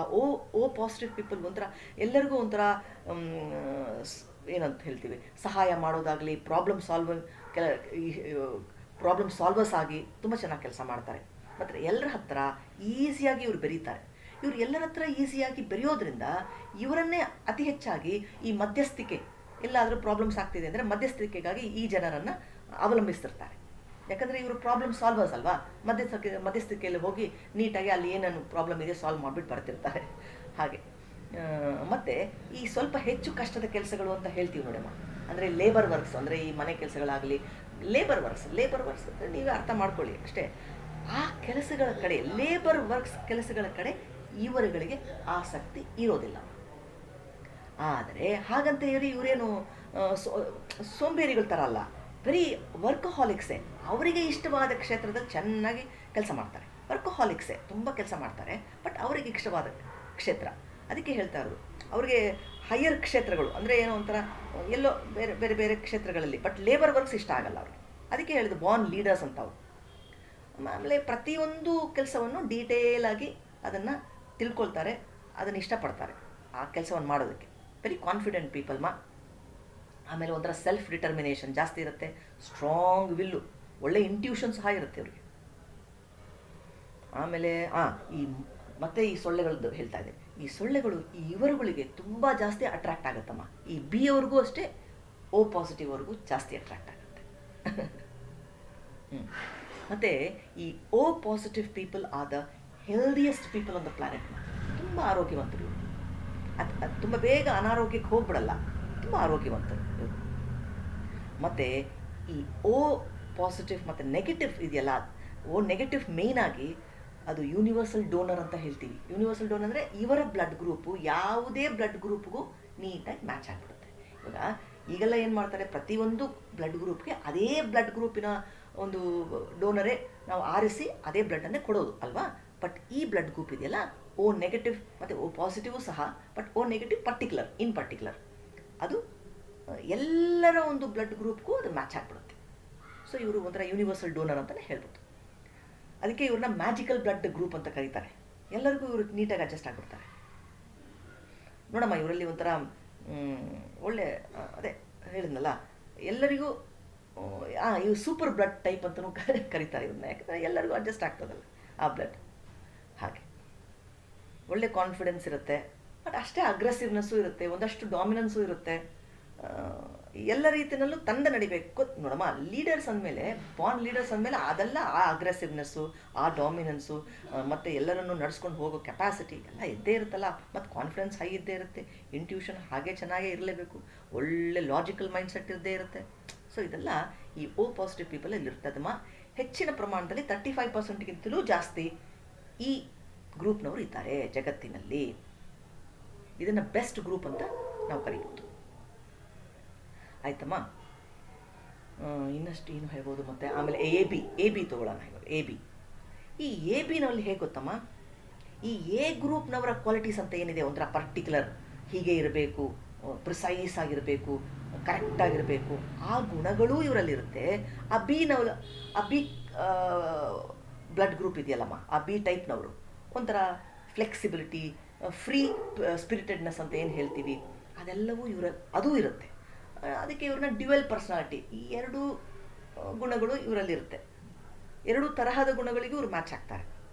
ಓ ಪಾಸಿಟಿವ್ ಪೀಪಲ್ ಒಂಥರ ಎಲ್ಲರಿಗೂ ಒಂಥರ ಏನಂತ ಹೇಳ್ತೀವಿ, ಸಹಾಯ ಮಾಡೋದಾಗಲಿ, ಪ್ರಾಬ್ಲಮ್ ಸಾಲ್ವರ್ಸ್ ಆಗಿ ತುಂಬ ಚೆನ್ನಾಗಿ ಕೆಲಸ ಮಾಡ್ತಾರೆ. ಮತ್ತು ಎಲ್ಲರ ಹತ್ರ ಈಸಿಯಾಗಿ ಇವರು ಬೆರೀತಾರೆ. ಇವರು ಎಲ್ಲರ ಹತ್ರ ಈಸಿಯಾಗಿ ಬೆರೆಯೋದ್ರಿಂದ ಇವರನ್ನೇ ಅತಿ ಹೆಚ್ಚಾಗಿ ಈ ಮಧ್ಯಸ್ಥಿಕೆ, ಎಲ್ಲಾದರೂ ಪ್ರಾಬ್ಲಮ್ಸ್ ಆಗ್ತಿದೆ ಅಂದರೆ ಮಧ್ಯಸ್ಥಿಕೆಗಾಗಿ ಈ ಜನರನ್ನು ಅವಲಂಬಿಸ್ತಿರ್ತಾರೆ. ಯಾಕಂದರೆ ಇವರು ಪ್ರಾಬ್ಲಮ್ ಸಾಲ್ವರ್ಸ್ ಅಲ್ವಾ, ಮಧ್ಯಸ್ಥಿಕೆಯಲ್ಲಿ ಹೋಗಿ ನೀಟಾಗಿ ಅಲ್ಲಿ ಏನೇನು ಪ್ರಾಬ್ಲಮ್ ಇದೆ ಸಾಲ್ವ್ ಮಾಡಿಬಿಟ್ಟು ಬರ್ತಿರ್ತಾರೆ. ಹಾಗೆ ಮತ್ತು ಈ ಸ್ವಲ್ಪ ಹೆಚ್ಚು ಕಷ್ಟದ ಕೆಲಸಗಳು ಅಂತ ಹೇಳ್ತೀವಿ ನೋಡಮ್ಮ, ಅಂದರೆ ಲೇಬರ್ ವರ್ಕ್ಸ್, ಅಂದರೆ ಈ ಮನೆ ಕೆಲಸಗಳಾಗಲಿ, ಲೇಬರ್ ವರ್ಕ್ಸ್ ಅಂದರೆ ನೀವೇ ಅರ್ಥ ಮಾಡ್ಕೊಳ್ಳಿ ಅಷ್ಟೇ. ಆ ಕೆಲಸಗಳ ಕಡೆ, ಲೇಬರ್ ವರ್ಕ್ಸ್ ಕೆಲಸಗಳ ಕಡೆ ಇವರುಗಳಿಗೆ ಆಸಕ್ತಿ ಇರೋದಿಲ್ಲ. ಆದರೆ ಹಾಗಂತ ಇವರೇನು ಸೋಂಬೇರಿಗಳ ಥರ ಅಲ್ಲ, ಬರೀ ವರ್ಕಹಾಲಿಕ್ಸೇ. ಅವರಿಗೆ ಇಷ್ಟವಾದ ಕ್ಷೇತ್ರದಲ್ಲಿ ಚೆನ್ನಾಗಿ ಕೆಲಸ ಮಾಡ್ತಾರೆ. ವರ್ಕಹಾಲಿಕ್ಸೇ ತುಂಬ ಕೆಲಸ ಮಾಡ್ತಾರೆ, ಬಟ್ ಅವರಿಗೆ ಇಷ್ಟವಾದ ಕ್ಷೇತ್ರ. ಅದಕ್ಕೆ ಹೇಳ್ತಾ ಇರೋದು, ಅವ್ರಿಗೆ ಹೈಯರ್ ಕ್ಷೇತ್ರಗಳು ಅಂದರೆ ಏನೋ ಒಂಥರ ಎಲ್ಲೋ ಬೇರೆ ಬೇರೆ ಕ್ಷೇತ್ರಗಳಲ್ಲಿ, ಬಟ್ ಲೇಬರ್ ವರ್ಕ್ಸ್ ಇಷ್ಟ ಆಗಲ್ಲ ಅವ್ರಿಗೆ. ಅದಕ್ಕೆ ಹೇಳಿದ್ದು ಬಾರ್ನ್ ಲೀಡರ್ಸ್ ಅಂತ ಅವರು. ಆಮೇಲೆ ಪ್ರತಿಯೊಂದು ಕೆಲಸವನ್ನು ಡೀಟೇಲ್ ಆಗಿ ಅದನ್ನು ತಿಳ್ಕೊಳ್ತಾರೆ, ಅದನ್ನು ಇಷ್ಟಪಡ್ತಾರೆ ಆ ಕೆಲಸವನ್ನು ಮಾಡೋದಕ್ಕೆ. ವೆರಿ ಕಾನ್ಫಿಡೆಂಟ್ ಪೀಪಲ್ ಆಮೇಲೆ ಒಂಥರ ಸೆಲ್ಫ್ ಡಿಟರ್ಮಿನೇಷನ್ ಜಾಸ್ತಿ ಇರುತ್ತೆ, ಸ್ಟ್ರಾಂಗ್ ವಿಲ್ಲು, ಒಳ್ಳೆ ಇಂಟ್ಯೂಷನ್ ಸಹ ಇರುತ್ತೆ ಅವ್ರಿಗೆ. ಆಮೇಲೆ ಈ ಸೊಳ್ಳೆಗಳದ್ದು ಹೇಳ್ತಾ ಇದೆ. ಈ ಸೊಳ್ಳೆಗಳು ಇವರುಗಳಿಗೆ ತುಂಬ ಜಾಸ್ತಿ ಅಟ್ರಾಕ್ಟ್ ಆಗುತ್ತಮ್ಮ. ಈ ಬಿ ಅವ್ರಿಗೂ ಅಷ್ಟೇ, ಓ ಪಾಸಿಟಿವ್ ಅವ್ರಿಗೂ ಜಾಸ್ತಿ ಅಟ್ರಾಕ್ಟ್ ಆಗುತ್ತೆ. ಮತ್ತು ಈ O positive people are the healthiest people on the planet. ತುಂಬ ಆರೋಗ್ಯವಂತರು, ಅದು ತುಂಬ ಬೇಗ ಅನಾರೋಗ್ಯಕ್ಕೆ ಹೋಗ್ಬಿಡಲ್ಲ, ತುಂಬ ಆರೋಗ್ಯವಂತರು ಇವರು. ಮತ್ತು ಈ ಓ ಪಾಸಿಟಿವ್ ಮತ್ತು ನೆಗೆಟಿವ್ ಇದೆಯಲ್ಲ, ಓ ನೆಗೆಟಿವ್ ಮೇಯ್ನಾಗಿ ಅದು ಯೂನಿವರ್ಸಲ್ ಡೋನರ್ ಅಂತ ಹೇಳ್ತೀವಿ. ಯೂನಿವರ್ಸಲ್ ಡೋನರ್ ಅಂದರೆ ಇವರ ಬ್ಲಡ್ ಗ್ರೂಪು ಯಾವುದೇ ಬ್ಲಡ್ ಗ್ರೂಪ್ಗೂ ನೀಟಾಗಿ ಮ್ಯಾಚ್ ಆಗಿಬಿಡುತ್ತೆ. ಈಗೆಲ್ಲ ಏನು ಮಾಡ್ತಾರೆ, ಪ್ರತಿಯೊಂದು ಬ್ಲಡ್ ಗ್ರೂಪ್ಗೆ ಅದೇ ಬ್ಲಡ್ ಗ್ರೂಪಿನ ಒಂದು ಡೋನರೇ ನಾವು ಆರಿಸಿ ಅದೇ ಬ್ಲಡ್ಡನ್ನೇ ಕೊಡೋದು ಅಲ್ವಾ. ಬಟ್ ಈ ಬ್ಲಡ್ ಗ್ರೂಪ್ ಇದೆಯಲ್ಲ, ಓ ನೆಗೆಟಿವ್ ಮತ್ತು ಓ ಪಾಸಿಟಿವ್ ಸಹ, but O negative in particular ಅದು ಎಲ್ಲರ ಒಂದು ಬ್ಲಡ್ ಗ್ರೂಪ್ಗೂ ಅದು ಮ್ಯಾಚ್ ಆಗಿಬಿಡುತ್ತೆ. ಸೊ ಇವರು ಒಂಥರ ಯೂನಿವರ್ಸಲ್ ಡೋನರ್ ಅಂತಲೇ ಹೇಳ್ಬೋದು. ಅದಕ್ಕೆ ಇವ್ರನ್ನ ಮ್ಯಾಜಿಕಲ್ ಬ್ಲಡ್ ಗ್ರೂಪ್ ಅಂತ ಕರೀತಾರೆ. ಎಲ್ಲರಿಗೂ ಇವರು ನೀಟಾಗಿ ಅಡ್ಜಸ್ಟ್ ಆಗಿಬಿಡ್ತಾರೆ ನೋಡಮ್ಮ. ಇವರಲ್ಲಿ ಒಂಥರ ಒಳ್ಳೆ ಅದೇ ಹೇಳಿದ್ನಲ್ಲ, ಎಲ್ಲರಿಗೂ ಇವು ಸೂಪರ್ ಬ್ಲಡ್ ಟೈಪ್ ಅಂತಲೂ ಕರೀತಾರೆ ಇವ್ರನ್ನ. ಯಾಕಂದರೆ ಎಲ್ಲರಿಗೂ ಅಡ್ಜಸ್ಟ್ ಆಗ್ತದಲ್ಲ ಆ ಬ್ಲಡ್. ಹಾಗೆ ಒಳ್ಳೆ ಕಾನ್ಫಿಡೆನ್ಸ್ ಇರುತ್ತೆ, ಬಟ್ ಅಷ್ಟೇ ಅಗ್ರೆಸಿವ್ನೆಸ್ಸು ಇರುತ್ತೆ, ಒಂದಷ್ಟು ಡಾಮಿನೆನ್ಸು ಇರುತ್ತೆ. ಎಲ್ಲ ರೀತಿಯಲ್ಲೂ ತಂಡ ನಡಿಬೇಕು ನೋಡಮ್ಮ. ಲೀಡರ್ಸ್ ಅಂದಮೇಲೆ, ಬಾರ್ನ್ ಲೀಡರ್ಸ್ ಅಂದಮೇಲೆ ಅದೆಲ್ಲ ಆ ಅಗ್ರೆಸಿವ್ನೆಸ್ಸು, ಆ ಡಾಮಿನೆನ್ಸು, ಮತ್ತು ಎಲ್ಲರನ್ನು ನಡೆಸ್ಕೊಂಡು ಹೋಗೋ ಕೆಪಾಸಿಟಿ ಎಲ್ಲ ಇದ್ದೇ ಇರುತ್ತಲ್ಲ. ಮತ್ತು ಕಾನ್ಫಿಡೆನ್ಸ್ ಹೈ ಇದ್ದೇ ಇರುತ್ತೆ, ಇಂಟ್ಯೂಷನ್ ಹಾಗೆ ಚೆನ್ನಾಗೇ ಇರಲೇಬೇಕು, ಒಳ್ಳೆ ಲಾಜಿಕಲ್ ಮೈಂಡ್ಸೆಟ್ ಇದ್ದೇ ಇರುತ್ತೆ. ಸೊ ಇದೆಲ್ಲ ಈ ಓ ಪಾಸಿಟಿವ್ ಪೀಪಲಲ್ಲಿ ಇರ್ತದಮ್ಮ. ಹೆಚ್ಚಿನ ಪ್ರಮಾಣದಲ್ಲಿ 35%ಗಿಂತಲೂ ಜಾಸ್ತಿ ಈ ಗ್ರೂಪ್ನವರು ಇದ್ದಾರೆ ಜಗತ್ತಿನಲ್ಲಿ. ಇದನ್ನು ಬೆಸ್ಟ್ ಗ್ರೂಪ್ ಅಂತ ನಾವು ಕರೀಬೋದು. ಆಯ್ತಮ್ಮ. ಇನ್ನಷ್ಟು ಏನು ಹೇಳ್ಬೋದು. ಮತ್ತು ಆಮೇಲೆ ಎ ಬಿ ತೊಗೊಳ್ಳೋಣ ಇವಾಗ. ಈ ಎ ಬಿನಲ್ಲಿ ಹೇಗೆ ಗೊತ್ತಮ್ಮ, ಈ ಎ ಗ್ರೂಪ್ನವರ ಕ್ವಾಲಿಟೀಸ್ ಅಂತ ಏನಿದೆ, ಒಂಥರ ಪರ್ಟಿಕ್ಯುಲರ್, ಹೀಗೆ ಇರಬೇಕು, ಪ್ರಿಸೈಸ್ ಆಗಿರಬೇಕು, ಕರೆಕ್ಟಾಗಿರಬೇಕು, ಆ ಗುಣಗಳೂ ಇವರಲ್ಲಿರುತ್ತೆ. ಆ ಬಿನವರು, ಆ ಬಿ ಬ್ಲಡ್ ಗ್ರೂಪ್ ಇದೆಯಲ್ಲಮ್ಮ, ಆ ಬಿ ಟೈಪ್ನವರು ಒಂಥರ ಫ್ಲೆಕ್ಸಿಬಿಲಿಟಿ, ಫ್ರೀ ಸ್ಪಿರಿಟೆಡ್ನೆಸ್ ಅಂತ ಏನು ಹೇಳ್ತೀವಿ, ಅದೆಲ್ಲವೂ ಅದೂ ಇರುತ್ತೆ. ಅದಕ್ಕೆ ಇವ್ರನ್ನ ಡ್ಯುವೆಲ್ ಪರ್ಸನಾಲಿಟಿ, ಈ ಎರಡೂ ಗುಣಗಳು ಇವರಲ್ಲಿರುತ್ತೆ. ಎರಡೂ ತರಹದ ಗುಣಗಳಿಗೂ ಇವ್ರು ಮ್ಯಾಚ್ ಆಗ್ತಾರೆ.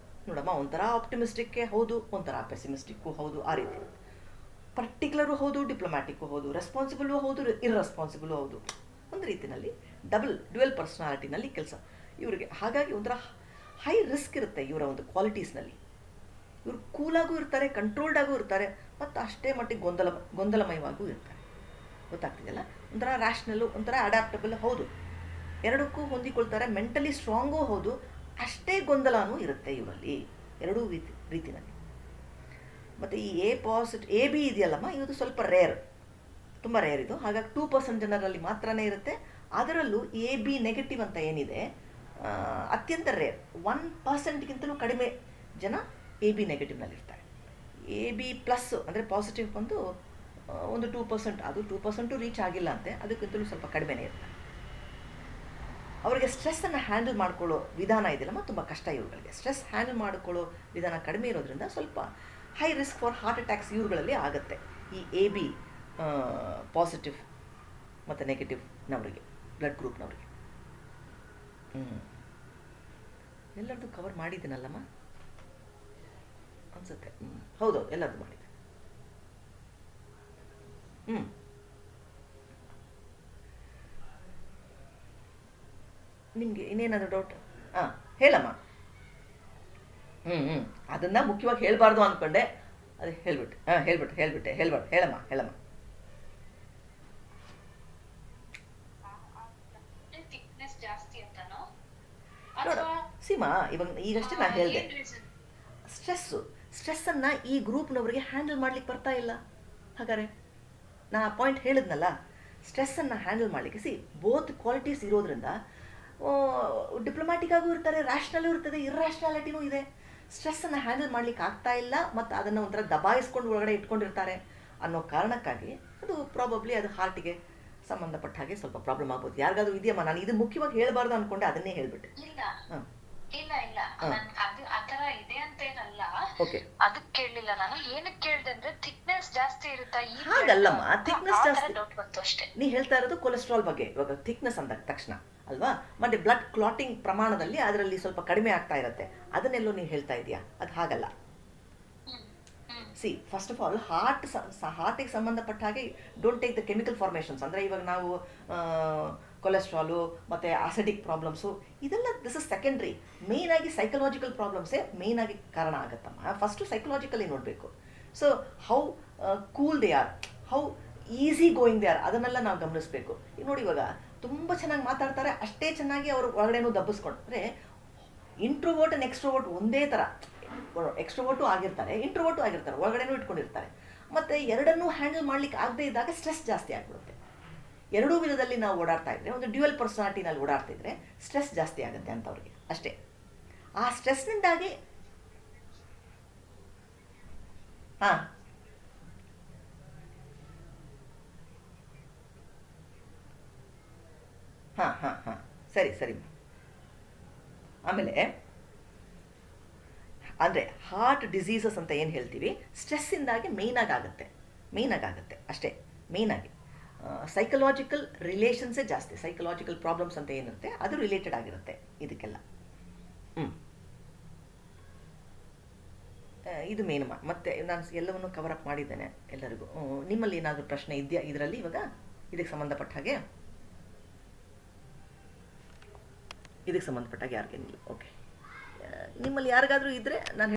ನೋಡಮ್ಮ, ಒಂಥರ ಆಪ್ಟಿಮಿಸ್ಟಿಕ್ಕೆ ಹೌದು, ಒಂಥರ ಪೆಸಿಮಿಸ್ಟಿಕ್ಕು ಹೌದು, ಆ ರೀತಿ ಪರ್ಟಿಕ್ಯುಲರು ಹೌದು, ಡಿಪ್ಲೊಮ್ಯಾಟಿಕ್ಕು ಹೌದು, ರೆಸ್ಪಾನ್ಸಿಬಲು ಹೌದು, ಇರ್ರೆಸ್ಪಾನ್ಸಿಬಲು ಹೌದು. ಒಂದು ರೀತಿಯಲ್ಲಿ ಡ್ಯುವೆಲ್ ಪರ್ಸನಾಲಿಟಿನಲ್ಲಿ ಕೆಲಸ ಇವರಿಗೆ. ಹಾಗಾಗಿ ಒಂಥರ ಹೈ ರಿಸ್ಕ್ ಇರುತ್ತೆ ಇವರ ಒಂದು ಕ್ವಾಲಿಟೀಸ್ನಲ್ಲಿ. ಇವರು ಕೂಲಾಗೂ ಇರ್ತಾರೆ, ಕಂಟ್ರೋಲ್ಡಾಗೂ ಇರ್ತಾರೆ, ಮತ್ತು ಅಷ್ಟೇ ಮಟ್ಟಿಗೆ ಗೊಂದಲಮಯವಾಗೂ ಇರ್ತಾರೆ. ಗೊತ್ತಾಗ್ತಿದೆಯಲ್ಲ? ಒಂಥರ ರ್ಯಾಷ್ನಲ್ಲು, ಒಂಥರ ಅಡ್ಯಾಪ್ಟಬಲ್ ಹೌದು, ಎರಡಕ್ಕೂ ಹೊಂದಿಕೊಳ್ತಾರೆ. ಮೆಂಟಲಿ ಸ್ಟ್ರಾಂಗೂ ಹೌದು, ಅಷ್ಟೇ ಗೊಂದಲನೂ ಇರುತ್ತೆ ಇವರಲ್ಲಿ, ಎರಡೂ ರೀತಿಯಲ್ಲಿ. ಮತ್ತು ಈ ಎ ಬಿ ಇದೆಯಲ್ಲಮ್ಮ, ಇದು ಸ್ವಲ್ಪ ರೇರ್, ತುಂಬ ರೇರ್ ಇದು. ಹಾಗಾಗಿ 2% ಜನರಲ್ಲಿ ಮಾತ್ರನೇ ಇರುತ್ತೆ. ಅದರಲ್ಲೂ ಎ ಬಿ ನೆಗೆಟಿವ್ ಅಂತ ಏನಿದೆ, ಅತ್ಯಂತ ರೇರ್. 1%ಗಿಂತಲೂ ಕಡಿಮೆ ಜನ ಎ ಬಿ ನೆಗೆಟಿವ್ನಲ್ಲಿರ್ತಾರೆ. ಎ ಬಿ ಪ್ಲಸ್ ಅಂದರೆ ಪಾಸಿಟಿವ್ ಬಂದು ಒಂದು 2%, ಅದು 2% ರೀಚ್ ಆಗಿಲ್ಲ ಅಂತೆ, ಅದಕ್ಕಿಂತಲೂ ಸ್ವಲ್ಪ ಕಡಿಮೆನೇ ಇರ್ತಾರೆ. ಅವರಿಗೆ ಸ್ಟ್ರೆಸ್ಸನ್ನು ಹ್ಯಾಂಡಲ್ ಮಾಡ್ಕೊಳ್ಳೋ ವಿಧಾನ ಇದೆಯಲ್ಲಮ್ಮ, ತುಂಬ ಕಷ್ಟ ಇವುಗಳಿಗೆ. ಸ್ಟ್ರೆಸ್ ಹ್ಯಾಂಡಲ್ ಮಾಡ್ಕೊಳ್ಳೋ ವಿಧಾನ ಕಡಿಮೆ ಇರೋದ್ರಿಂದ ಸ್ವಲ್ಪ high risk for heart attacks ಇವುಗಳಲ್ಲಿ ಆಗುತ್ತೆ, ಈ ಎ ಬಿ ಪಾಸಿಟಿವ್ ಮತ್ತು ನೆಗೆಟಿವ್ನವರಿಗೆ, ಬ್ಲಡ್ ಗ್ರೂಪ್ನವರಿಗೆ. ಎಲ್ಲರದ್ದು ಕವರ್ ಮಾಡಿದ್ದೀನಲ್ಲಮ್ಮ ಅನ್ಸುತ್ತೆ. ಹೌದೌದು, ಎಲ್ಲರದ್ದು ಮಾಡಿದ್ದೆ. ನಿಮಗೆ ಇನ್ನೇನಾದರೂ ಡೌಟ್? ಹೇಳಮ್ಮ. ಅದನ್ನು ಮುಖ್ಯವಾಗಿ ಹೇಳಬಾರ್ದು ಅಂದ್ಕೊಂಡೆ, ಅದೇ ಹೇಳ್ಬಿಟ್ಟೆ. ಹೇಳಮ್ಮ. ನೋಡ ಸೀಮಾ, ಈಗಷ್ಟೇ ನಾನು ಹೇಳಿದೆ, ಸ್ಟ್ರೆಸ್ಸನ್ನು ಈ ಗ್ರೂಪ್ನವರಿಗೆ ಹ್ಯಾಂಡಲ್ ಮಾಡ್ಲಿಕ್ಕೆ ಬರ್ತಾ ಇಲ್ಲ. ಹಾಗಾದ್ರೆ ನಾ ಪಾಯಿಂಟ್ ಹೇಳಿದ್ನಲ್ಲ, ಸ್ಟ್ರೆಸ್ಸನ್ನು ಹ್ಯಾಂಡಲ್ ಮಾಡಲಿಕ್ಕೆ ಬೋತ್ ಕ್ವಾಲಿಟೀಸ್ ಇರೋದ್ರಿಂದ ಡಿಪ್ಲೊಮ್ಯಾಟಿಕ್ ಆಗೂ ಇರ್ತಾರೆ, ರ್ಯಾಷನಲ್ಲೂ ಇರ್ತದೆ, ಇರ್ರ್ಯಾಷನಾಲಿಟಿನೂ ಇದೆ. ಸ್ಟ್ರೆಸ್ಸನ್ನು ಹ್ಯಾಂಡಲ್ ಮಾಡ್ಲಿಕ್ಕೆ ಆಗ್ತಾ ಇಲ್ಲ, ಮತ್ತು ಅದನ್ನು ಒಂಥರ ದಬಾಯಿಸ್ಕೊಂಡು ಒಳಗಡೆ ಇಟ್ಕೊಂಡಿರ್ತಾರೆ ಅನ್ನೋ ಕಾರಣಕ್ಕಾಗಿ ಅದು ಪ್ರಾಬಬ್ಲಿ ಅದು ಹಾರ್ಟಿಗೆ ಸಂಬಂಧಪಟ್ಟ ಹಾಗೆ ಸ್ವಲ್ಪ ಪ್ರಾಬ್ಲಮ್ ಆಗ್ಬೋದು. ಯಾರಿಗಾದ್ರೂ ಇದೆಯಮ್ಮ? ನಾನು ಇದು ಮುಖ್ಯವಾಗಿ ಹೇಳಬಾರ್ದು ಅನ್ಕೊಂಡೆ, ಅದನ್ನೇ ಹೇಳ್ಬಿಟ್ಟೆ. ಇಲ್ಲ ಅದು ಆತರ ಇದೆ ಅಂತ ಏನಲ್ಲ, ಅದಕ್ಕೆ ಕೇಳಲಿಲ್ಲ ನಾನು. ಏನಕ್ಕೆ ಕೇಳಿದೆ ಅಂದ್ರೆ ಥಿಕ್ನೆಸ್ ಜಾಸ್ತಿ ಇರುತ್ತಾ? ಹಾಗಲ್ಲಮ್ಮ, ಥಿಕ್ನೆಸ್ ಜಾಸ್ತಿ ಡೌಟ್ ಬಂತು ಅಷ್ಟೇ. ನೀ ಹೇಳ್ತಾ ಇರೋದು ಕೊಲೆಸ್ಟ್ರಾಲ್ ಬಗ್ಗೆ. ಇವಾಗ ಥಿಕ್ನೆಸ್ ಅಂದ ತಕ್ಷಣ ಅಲ್ವಾ, ಮತ್ತೆ ಬ್ಲಡ್ ಕ್ಲಾಟಿಂಗ್ ಪ್ರಮಾಣದಲ್ಲಿ ಅದರಲ್ಲಿ ಸ್ವಲ್ಪ ಕಡಿಮೆ ಆಗ್ತಾ ಇರುತ್ತೆ, ಅದನ್ನೆಲ್ಲೋ ನೀವು ಹೇಳ್ತಾ ಇದೆಯಾ? ಅದು ಹಾಗಲ್ಲ. ಫಸ್ಟ್ ಆಫ್ ಆಲ್ ಹಾರ್ಟಿಗೆ ಸಂಬಂಧಪಟ್ಟ ಹಾಗೆ don't take the chemical formations. ಅಂದರೆ ಇವಾಗ ನಾವು ಕೊಲೆಸ್ಟ್ರಾಲು ಮತ್ತು ಆಸಿಡಿಕ್ ಪ್ರಾಬ್ಲಮ್ಸು ಇದೆಲ್ಲ ದಿಸ್ ಇಸ್ ಸೆಕೆಂಡ್ರಿ. ಮೇಯ್ನಾಗಿ ಸೈಕಲಾಜಿಕಲ್ ಪ್ರಾಬ್ಲಮ್ಸೇ ಮೇಯ್ನಾಗಿ ಕಾರಣ ಆಗುತ್ತಮ್ಮ. ಫಸ್ಟು ಸೈಕಲಾಜಿಕಲಿ ನೋಡಬೇಕು. So how cool they are, how easy going they are, ಅದನ್ನೆಲ್ಲ ನಾವು ಗಮನಿಸಬೇಕು. ಈಗ ನೋಡಿ, ಇವಾಗ ತುಂಬ ಚೆನ್ನಾಗಿ ಮಾತಾಡ್ತಾರೆ, ಅಷ್ಟೇ ಚೆನ್ನಾಗಿ ಅವರು ಒಳಗಡೆನೂ ದಬ್ಬಿಸ್ಕೊಂಡ್ರೆ, ಇಂಟ್ರೋವರ್ಟ್ ಆ್ಯಂಡ್ ಎಕ್ಸ್ಟ್ರೋವರ್ಟ್ ಒಂದೇ ಥರ. ಎಕ್ಸ್ಟ್ರೋವರ್ಟು ಆಗಿರ್ತಾರೆ, ಇಂಟ್ರೋವರ್ಟು ಆಗಿರ್ತಾರೆ, ಒಳಗಡೆನೂ ಇಟ್ಕೊಂಡಿರ್ತಾರೆ. ಮತ್ತು ಎರಡನ್ನೂ ಹ್ಯಾಂಡಲ್ ಮಾಡ್ಲಿಕ್ಕೆ ಆಗದೆ ಇದ್ದಾಗ ಸ್ಟ್ರೆಸ್ ಜಾಸ್ತಿ ಆಗಿಬಿಡುತ್ತೆ. ಎರಡೂ ವಿಧದಲ್ಲಿ ನಾವು ಓಡಾಡ್ತಾ ಇದ್ದರೆ, ಒಂದು ಡ್ಯುವೆಲ್ ಪರ್ಸನಾಲಿಟಿನಲ್ಲಿ ಓಡಾಡ್ತಿದ್ರೆ ಸ್ಟ್ರೆಸ್ ಜಾಸ್ತಿ ಆಗುತ್ತೆ ಅಂತವ್ರಿಗೆ ಅಷ್ಟೇ. ಆ ಸ್ಟ್ರೆಸ್ನಿಂದಾಗಿ ಸರಿ. ಆಮೇಲೆ ಅಂದರೆ ಹಾರ್ಟ್ ಡಿಸೀಸಸ್ ಅಂತ ಏನು ಹೇಳ್ತೀವಿ, ಸ್ಟ್ರೆಸ್ಸಿಂದಾಗಿ ಮೇಯ್ನಾಗಿ ಆಗುತ್ತೆ ಅಷ್ಟೇ. ಮೇಯ್ನಾಗಿ ಸೈಕಲಾಜಿಕಲ್ ರಿಲೇಷನ್ಸೇ ಜಾಸ್ತಿ. ಸೈಕಲಾಜಿಕಲ್ ಪ್ರಾಬ್ಲಮ್ಸ್ ಅಂತ ಏನಿರುತ್ತೆ ಅದು ರಿಲೇಟೆಡ್ ಆಗಿರುತ್ತೆ ಇದಕ್ಕೆಲ್ಲ. ಇದು ಮೇನ್. ಮತ್ತೆ ನಾನು ಎಲ್ಲವನ್ನು ಕವರ್ ಅಪ್ ಮಾಡಿದ್ದೇನೆ ಎಲ್ಲರಿಗೂ. ನಿಮ್ಮಲ್ಲಿ ಏನಾದರೂ ಪ್ರಶ್ನೆ ಇದೆಯಾ ಇದರಲ್ಲಿ? ಇವಾಗ ಇದಕ್ಕೆ ಸಂಬಂಧಪಟ್ಟ ಹಾಗೆ ಯಾರಿಗೇನಿಲ್ಲ. ಓಕೆ, ನಿಮ್ಮಲ್ಲಿ ಯಾರಿಗಾದರೂ ಇದ್ದರೆ ನಾನು